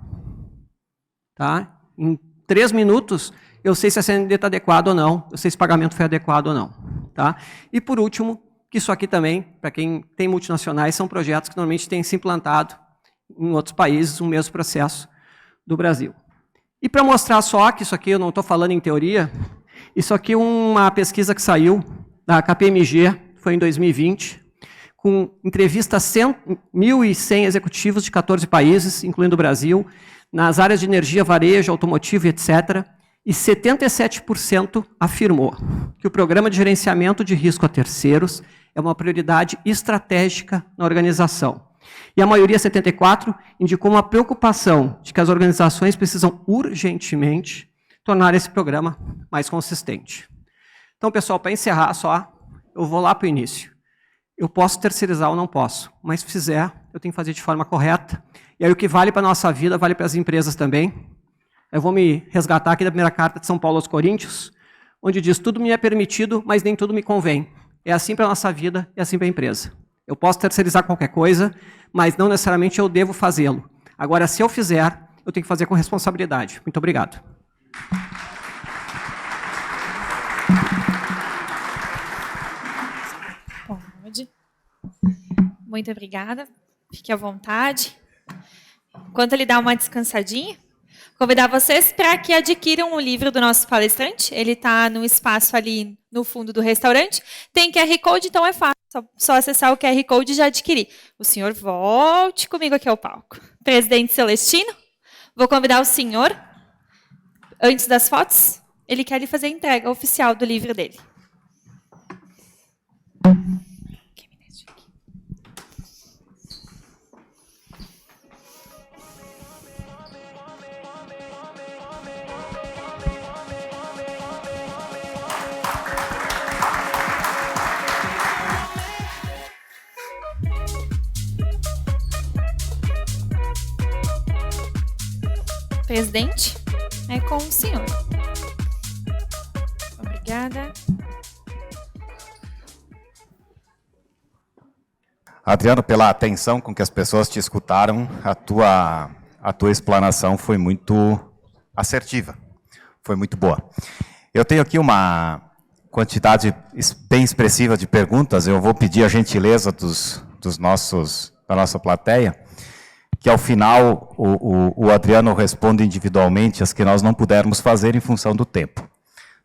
Tá? Em 3 minutos, eu sei se a CND está adequada ou não, eu sei se o pagamento foi adequado ou não. Tá? E por último, que isso aqui também, para quem tem multinacionais, são projetos que normalmente têm se implantado em outros países, o mesmo processo do Brasil. E para mostrar só que isso aqui eu não estou falando em teoria, isso aqui é uma pesquisa que saiu da KPMG, foi em 2020, com entrevista a 1.100 executivos de 14 países, incluindo o Brasil, nas áreas de energia, varejo, automotivo, etc., e 77% afirmou que o programa de gerenciamento de risco a terceiros é uma prioridade estratégica na organização. E a maioria, 74%, indicou uma preocupação de que as organizações precisam urgentemente tornar esse programa mais consistente. Então, pessoal, para encerrar só, eu vou lá para o início. Eu posso terceirizar ou não posso, mas se fizer, eu tenho que fazer de forma correta. E aí o que vale para a nossa vida, vale para as empresas também. Eu vou me resgatar aqui da primeira carta de São Paulo aos Coríntios, onde diz, tudo me é permitido, mas nem tudo me convém. É assim para a nossa vida, é assim para a empresa. Eu posso terceirizar qualquer coisa, mas não necessariamente eu devo fazê-lo. Agora, se eu fizer, eu tenho que fazer com responsabilidade. Muito obrigado. Pode. Muito obrigada. Fique à vontade. Enquanto ele dá uma descansadinha, convidar vocês para que adquiram o livro do nosso palestrante. Ele está no espaço ali no fundo do restaurante. Tem QR Code, então é fácil. Só acessar o QR Code e já adquirir. O senhor volte comigo aqui ao palco. Presidente Celestino, vou convidar o senhor, antes das fotos, ele quer lhe fazer a entrega oficial do livro dele. Presidente, é com o senhor. Obrigada. Adriano, pela atenção com que as pessoas te escutaram, a tua explanação foi muito assertiva, foi muito boa. Eu tenho aqui uma quantidade bem expressiva de perguntas, eu vou pedir a gentileza da nossa plateia, que ao final o Adriano responde individualmente as que nós não pudermos fazer em função do tempo.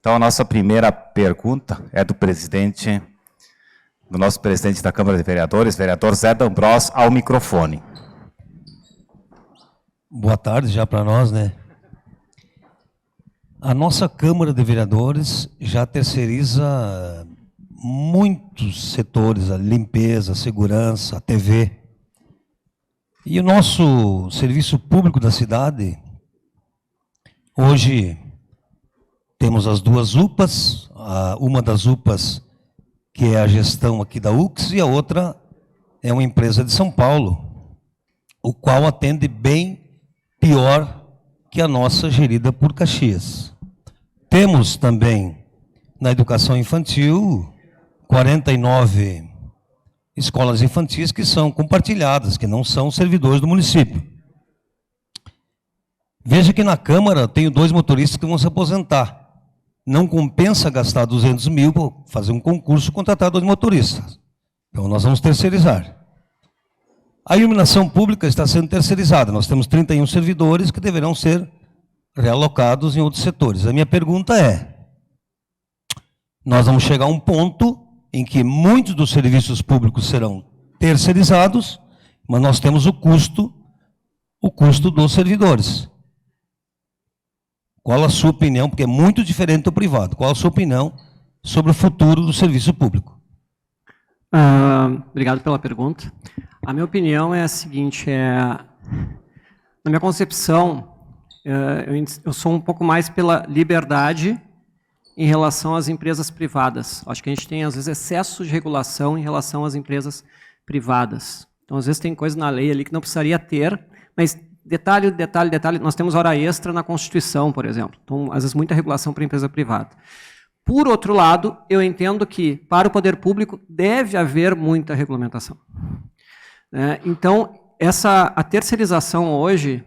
Então, a nossa primeira pergunta é do presidente do nosso presidente da Câmara de Vereadores, vereador Zé D'Ambrós, ao microfone. Boa tarde já para nós, né? A nossa Câmara de Vereadores já terceiriza muitos setores, a limpeza, a segurança, a TV. E o nosso serviço público da cidade, hoje temos as duas UPAs, uma das UPAs que é a gestão aqui da UX e a outra é uma empresa de São Paulo, o qual atende bem pior que a nossa gerida por Caxias. Temos também na educação infantil 49 escolas infantis que são compartilhadas, que não são servidores do município. Veja que na Câmara tenho 2 motoristas que vão se aposentar. Não compensa gastar 200 mil para fazer um concurso e contratar 2 motoristas. Então nós vamos terceirizar. A iluminação pública está sendo terceirizada. Nós temos 31 servidores que deverão ser realocados em outros setores. A minha pergunta é, nós vamos chegar a um ponto em que muitos dos serviços públicos serão terceirizados, mas nós temos o custo dos servidores. Qual a sua opinião? Porque é muito diferente do privado. Qual a sua opinião sobre o futuro do serviço público? Obrigado pela pergunta. A minha opinião é a seguinte, na minha concepção, eu sou um pouco mais pela liberdade em relação às empresas privadas. Acho que a gente tem, às vezes, excesso de regulação em relação às empresas privadas. Então, às vezes, tem coisa na lei ali que não precisaria ter, mas detalhe, nós temos hora extra na Constituição, por exemplo. Então, às vezes, muita regulação para a empresa privada. Por outro lado, eu entendo que, para o poder público, deve haver muita regulamentação. Então, a terceirização hoje,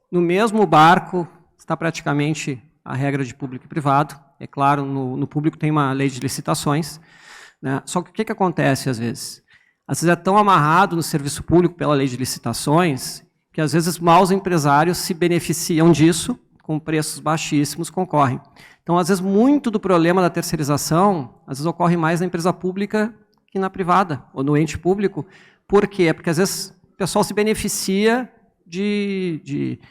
no mesmo barco, está praticamente a regra de público e privado. É claro, no público tem uma lei de licitações, né? Só que o que acontece às vezes? Às vezes é tão amarrado no serviço público pela lei de licitações que às vezes maus empresários se beneficiam disso, com preços baixíssimos concorrem. Então, às vezes, muito do problema da terceirização, às vezes ocorre mais na empresa pública que na privada, ou no ente público. Por quê? Porque às vezes o pessoal se beneficia de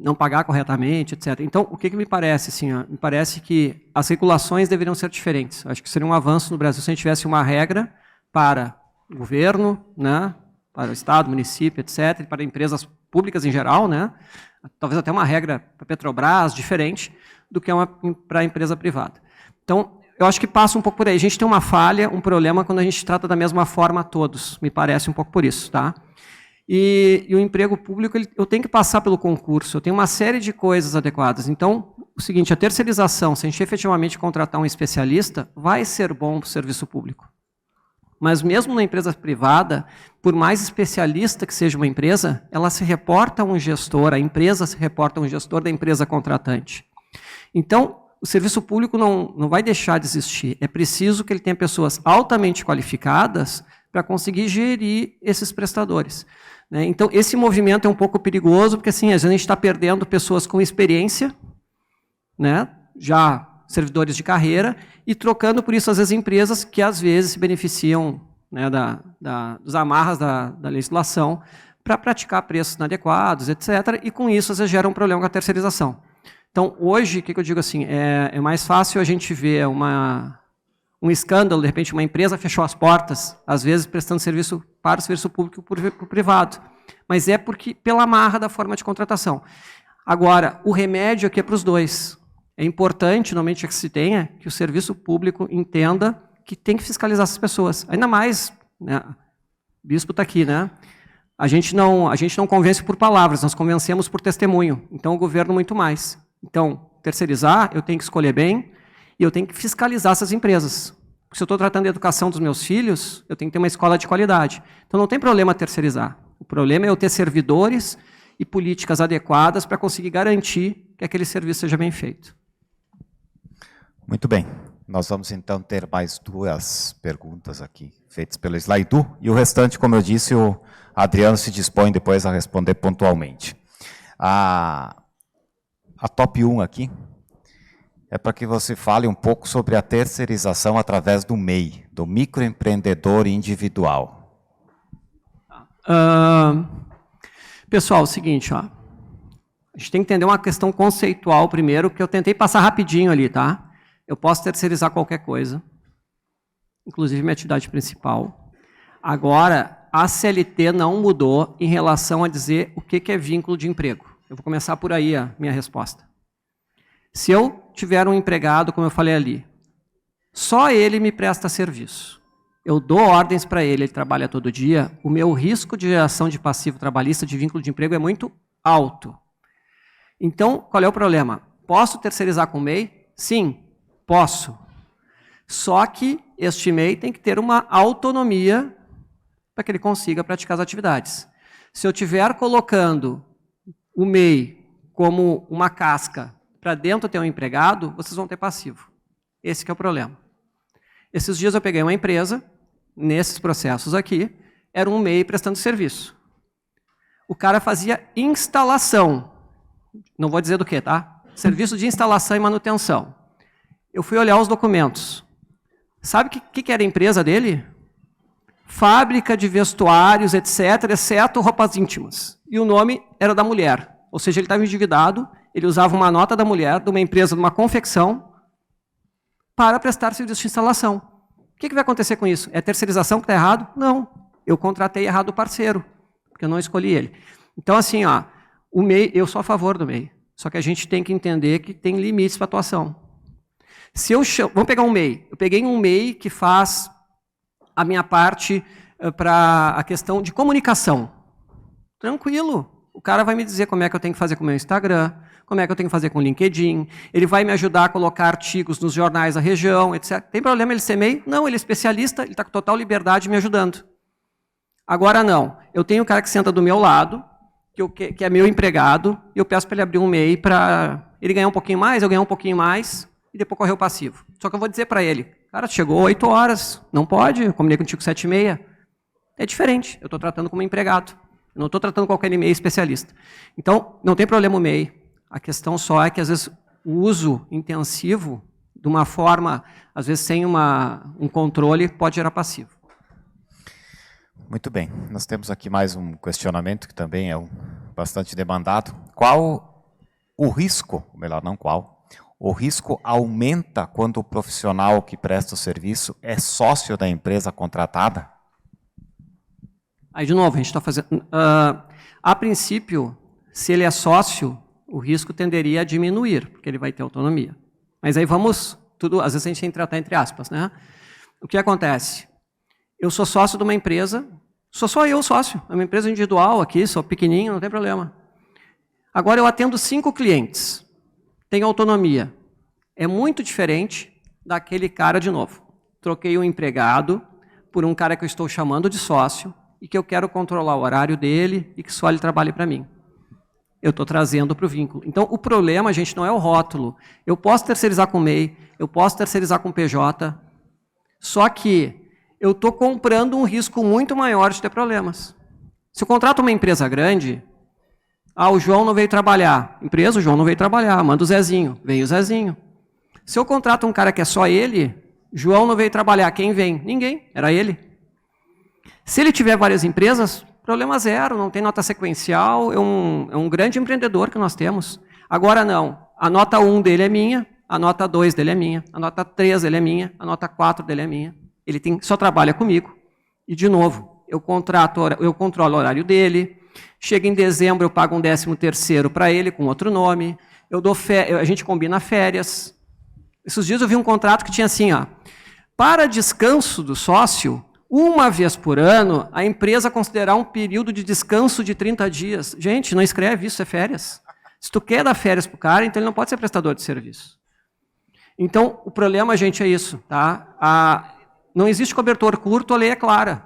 não pagar corretamente, etc. Então, o que me parece? Assim, me parece que as regulações deveriam ser diferentes. Acho que seria um avanço no Brasil se a gente tivesse uma regra para o governo, né, para o Estado, município, etc., e para empresas públicas em geral, né, talvez até uma regra para a Petrobras diferente do que para a empresa privada. Então, eu acho que passa um pouco por aí. A gente tem uma falha, um problema quando a gente trata da mesma forma a todos. Me parece um pouco por isso, tá? E o emprego público, eu tenho que passar pelo concurso, eu tenho uma série de coisas adequadas. Então, o seguinte, a terceirização, se a gente efetivamente contratar um especialista, vai ser bom para o serviço público. Mas mesmo na empresa privada, por mais especialista que seja uma empresa, ela se reporta a um gestor, a empresa se reporta a um gestor da empresa contratante. Então, o serviço público não vai deixar de existir. É preciso que ele tenha pessoas altamente qualificadas para conseguir gerir esses prestadores. Então, esse movimento é um pouco perigoso, porque assim, às vezes a gente está perdendo pessoas com experiência, né, já servidores de carreira, e trocando por isso, às vezes, empresas que às vezes se beneficiam, né, dos amarras da legislação para praticar preços inadequados, etc. E com isso, às vezes, gera um problema com a terceirização. Então, hoje, o que eu digo assim, é mais fácil a gente ver um escândalo, de repente uma empresa fechou as portas, às vezes prestando serviço para o serviço público e para o privado. Mas é pela amarra da forma de contratação. Agora, o remédio aqui é para os dois. É importante, normalmente, que se tenha, que o serviço público entenda que tem que fiscalizar essas pessoas. Ainda mais, né, o bispo está aqui, né? A gente não convence por palavras, nós convencemos por testemunho. Então, o governo muito mais. Então, terceirizar, eu tenho que escolher bem e eu tenho que fiscalizar essas empresas. Porque se eu estou tratando da educação dos meus filhos, eu tenho que ter uma escola de qualidade. Então, não tem problema terceirizar. O problema é eu ter servidores e políticas adequadas para conseguir garantir que aquele serviço seja bem feito. Muito bem. Nós vamos, então, ter mais 2 perguntas aqui, feitas pelo Slaidu, e o restante, como eu disse, o Adriano se dispõe depois a responder pontualmente. A top 1 aqui é para que você fale um pouco sobre a terceirização através do MEI, do microempreendedor individual. Pessoal, é o seguinte, ó. A gente tem que entender uma questão conceitual primeiro, que eu tentei passar rapidinho ali, tá? Eu posso terceirizar qualquer coisa, inclusive minha atividade principal. Agora, a CLT não mudou em relação a dizer o que é vínculo de emprego. Eu vou começar por aí a minha resposta. Se eu tiver um empregado, como eu falei ali, só ele me presta serviço. Eu dou ordens para ele, ele trabalha todo dia, o meu risco de geração de passivo trabalhista de vínculo de emprego é muito alto. Então, qual é o problema? Posso terceirizar com o MEI? Sim, posso. Só que este MEI tem que ter uma autonomia para que ele consiga praticar as atividades. Se eu estiver colocando o MEI como uma casca para dentro ter um empregado, vocês vão ter passivo. Esse que é o problema. Esses dias eu peguei uma empresa, nesses processos aqui, era um MEI prestando serviço. O cara fazia instalação. Não vou dizer do que, tá? Serviço de instalação e manutenção. Eu fui olhar os documentos. Sabe o que era a empresa dele? Fábrica de vestuários, etc., exceto roupas íntimas. E o nome era da mulher. Ou seja, ele estava endividado, ele usava uma nota da mulher, de uma empresa, de uma confecção, para prestar serviço de instalação. O que vai acontecer com isso? É a terceirização que está errado? Não. Eu contratei errado o parceiro, porque eu não escolhi ele. Então, assim, ó, o MEI, eu sou a favor do MEI. Só que a gente tem que entender que tem limites para atuação. Se eu chamo, vamos pegar um MEI. Eu peguei um MEI que faz a minha parte para a questão de comunicação. Tranquilo. O cara vai me dizer como é que eu tenho que fazer com o meu Instagram, como é que eu tenho que fazer com o LinkedIn, ele vai me ajudar a colocar artigos nos jornais da região, etc. Tem problema ele ser MEI? Não, ele é especialista, ele está com total liberdade me ajudando. Agora não. Eu tenho um cara que senta do meu lado, que é meu empregado, e eu peço para ele abrir um MEI para ele ganhar um pouquinho mais, eu ganhar um pouquinho mais, e depois correr o passivo. Só que eu vou dizer para ele, cara, chegou 8 horas, não pode, eu combinei contigo 7h30. É diferente, eu estou tratando como empregado. Eu não estou tratando qualquer MEI especialista. Então, não tem problema o MEI. A questão só é que, às vezes, o uso intensivo, de uma forma, às vezes, sem um controle, pode gerar passivo. Muito bem. Nós temos aqui mais um questionamento, que também é bastante demandado. Qual o risco, melhor, não qual, o risco aumenta quando o profissional que presta o serviço é sócio da empresa contratada? Aí, de novo, a gente está fazendo... a princípio, se ele é sócio, o risco tenderia a diminuir, porque ele vai ter autonomia. Mas aí vamos... às vezes a gente tem que tratar entre aspas, né? O que acontece? Eu sou sócio de uma empresa, sou só eu sócio, é uma empresa individual aqui, sou pequenininho, não tem problema. Agora eu atendo 5 clientes, tenho autonomia. É muito diferente daquele cara, de novo. Troquei um empregado por um cara que eu estou chamando de sócio, e que eu quero controlar o horário dele e que só ele trabalhe para mim. Eu estou trazendo para o vínculo. Então, o problema, gente, não é o rótulo. Eu posso terceirizar com o MEI, eu posso terceirizar com o PJ, só que eu estou comprando um risco muito maior de ter problemas. Se eu contrato uma empresa grande, o João não veio trabalhar. Empresa, o João não veio trabalhar, manda o Zezinho. Veio o Zezinho. Se eu contrato um cara que é só ele, João não veio trabalhar. Quem vem? Ninguém, era ele. Se ele tiver várias empresas, problema zero, não tem nota sequencial, é um grande empreendedor que nós temos. Agora não, a nota 1 dele é minha, a nota 2 dele é minha, a nota 3 dele é minha, a nota 4 dele é minha. Ele só trabalha comigo. E, de novo, eu controlo o horário dele, chega em dezembro, eu pago um 13º para ele, com outro nome, a gente combina férias. Esses dias eu vi um contrato que tinha assim, ó, para descanso do sócio, uma vez por ano, a empresa considerar um período de descanso de 30 dias. Gente, não escreve isso, é férias. Se tu quer dar férias para o cara, então ele não pode ser prestador de serviço. Então, o problema, gente, é isso. Tá? Não existe cobertor curto, a lei é clara.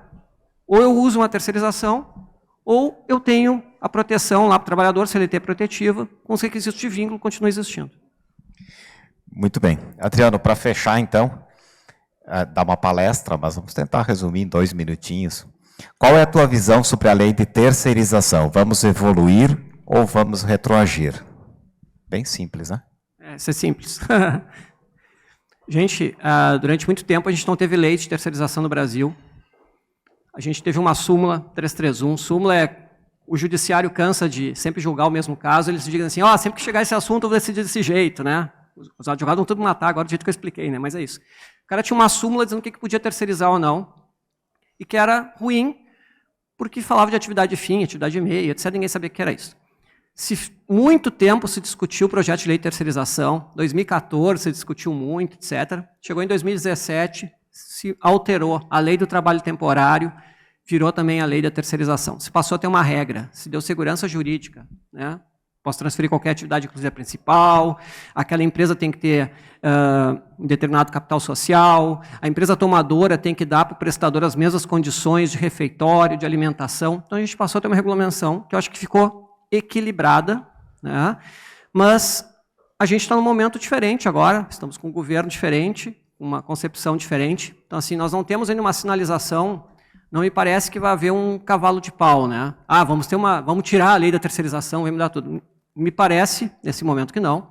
Ou eu uso uma terceirização, ou eu tenho a proteção lá para o trabalhador, CLT protetiva, com os requisitos de vínculo continua existindo. Muito bem. Adriano, para fechar, então, dar uma palestra, mas vamos tentar resumir em 2 minutinhos. Qual é a tua visão sobre a lei de terceirização? Vamos evoluir ou vamos retroagir? Bem simples, né? Isso é simples. Gente, durante muito tempo a gente não teve lei de terceirização no Brasil. A gente teve uma súmula 331. Súmula é o judiciário cansa de sempre julgar o mesmo caso, eles dizem assim, sempre que chegar esse assunto eu vou decidir desse jeito, né? Os advogados vão tudo matar agora do jeito que eu expliquei, né? Mas é isso. O cara tinha uma súmula dizendo o que podia terceirizar ou não, e que era ruim, porque falava de atividade fim, atividade meia, etc. Ninguém sabia o que era isso. Muito tempo se discutiu o projeto de lei de terceirização, 2014 se discutiu muito, etc. Chegou em 2017, se alterou a lei do trabalho temporário, virou também a lei da terceirização. Se passou a ter uma regra, se deu segurança jurídica, né? Posso transferir qualquer atividade, inclusive a principal, aquela empresa tem que ter um determinado capital social, a empresa tomadora tem que dar para o prestador as mesmas condições de refeitório, de alimentação. Então a gente passou a ter uma regulamentação que eu acho que ficou equilibrada, né? Mas a gente está num momento diferente agora, estamos com um governo diferente, uma concepção diferente. Então, assim, nós não temos ainda uma sinalização, não me parece que vai haver um cavalo de pau, né? Vamos tirar a lei da terceirização, vai mudar tudo. Me parece, nesse momento, que não.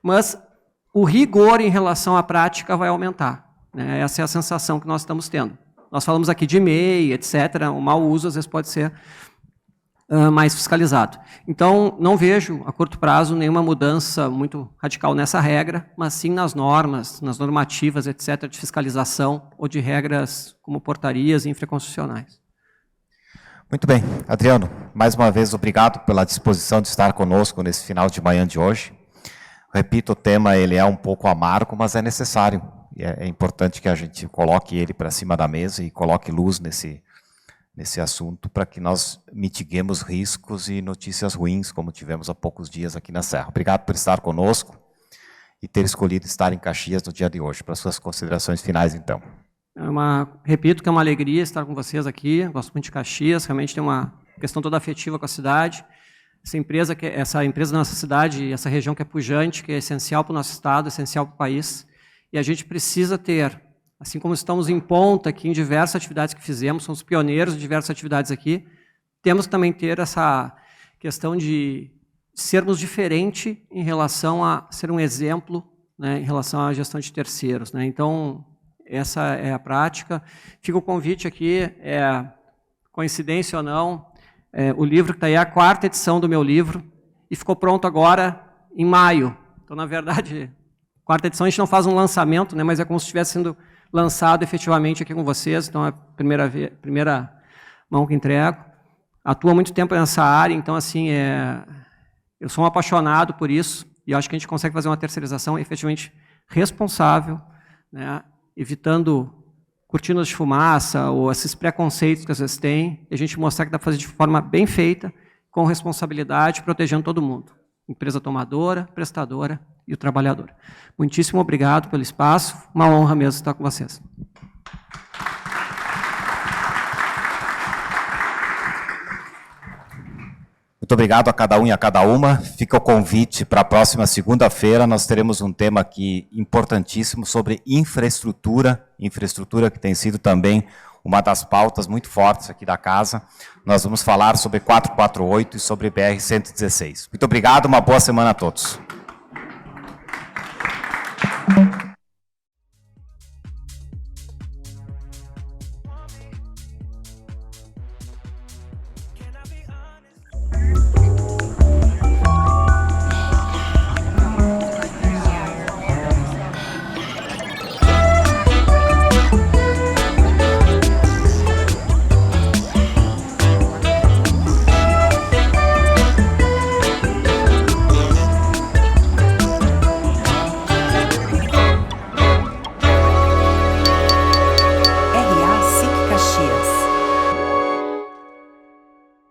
Mas o rigor em relação à prática vai aumentar, né? Essa é a sensação que nós estamos tendo. Nós falamos aqui de MEI, etc. O mau uso, às vezes, pode ser mais fiscalizado. Então, não vejo, a curto prazo, nenhuma mudança muito radical nessa regra, mas sim nas normas, nas normativas, etc., de fiscalização ou de regras como portarias e infraconstitucionais. Muito bem. Adriano, mais uma vez, obrigado pela disposição de estar conosco nesse final de manhã de hoje. Repito, o tema ele é um pouco amargo, mas é necessário. E é importante que a gente coloque ele para cima da mesa e coloque luz nesse assunto para que nós mitiguemos riscos e notícias ruins, como tivemos há poucos dias aqui na Serra. Obrigado por estar conosco e ter escolhido estar em Caxias no dia de hoje. Para suas considerações finais, então. Repito que é uma alegria estar com vocês aqui, gosto muito de Caxias, realmente tem uma questão toda afetiva com a cidade. Essa empresa da nossa cidade, essa região que é pujante, que é essencial para o nosso estado, essencial para o país, e a gente precisa ter, assim como estamos em ponta aqui em diversas atividades que fizemos, somos pioneiros de diversas atividades aqui, temos que também ter essa questão de sermos diferentes em relação a ser um exemplo, né, em relação à gestão de terceiros, né? Então, essa é a prática. Fica o convite aqui, coincidência ou não, o livro que está aí é a 4ª edição do meu livro e ficou pronto agora em maio. Então, na verdade, 4ª edição a gente não faz um lançamento, né, mas é como se estivesse sendo lançado efetivamente aqui com vocês, então é a primeira mão que entrego. Atuo há muito tempo nessa área, então assim, eu sou um apaixonado por isso e acho que a gente consegue fazer uma terceirização efetivamente responsável, né, evitando cortinas de fumaça ou esses preconceitos que às vezes tem, e a gente mostrar que dá para fazer de forma bem feita, com responsabilidade, protegendo todo mundo. Empresa tomadora, prestadora e o trabalhador. Muitíssimo obrigado pelo espaço, uma honra mesmo estar com vocês. Muito obrigado a cada um e a cada uma. Fica o convite para a próxima segunda-feira. Nós teremos um tema aqui importantíssimo sobre infraestrutura. Infraestrutura que tem sido também uma das pautas muito fortes aqui da casa. Nós vamos falar sobre 448 e sobre BR-116. Muito obrigado, uma boa semana a todos.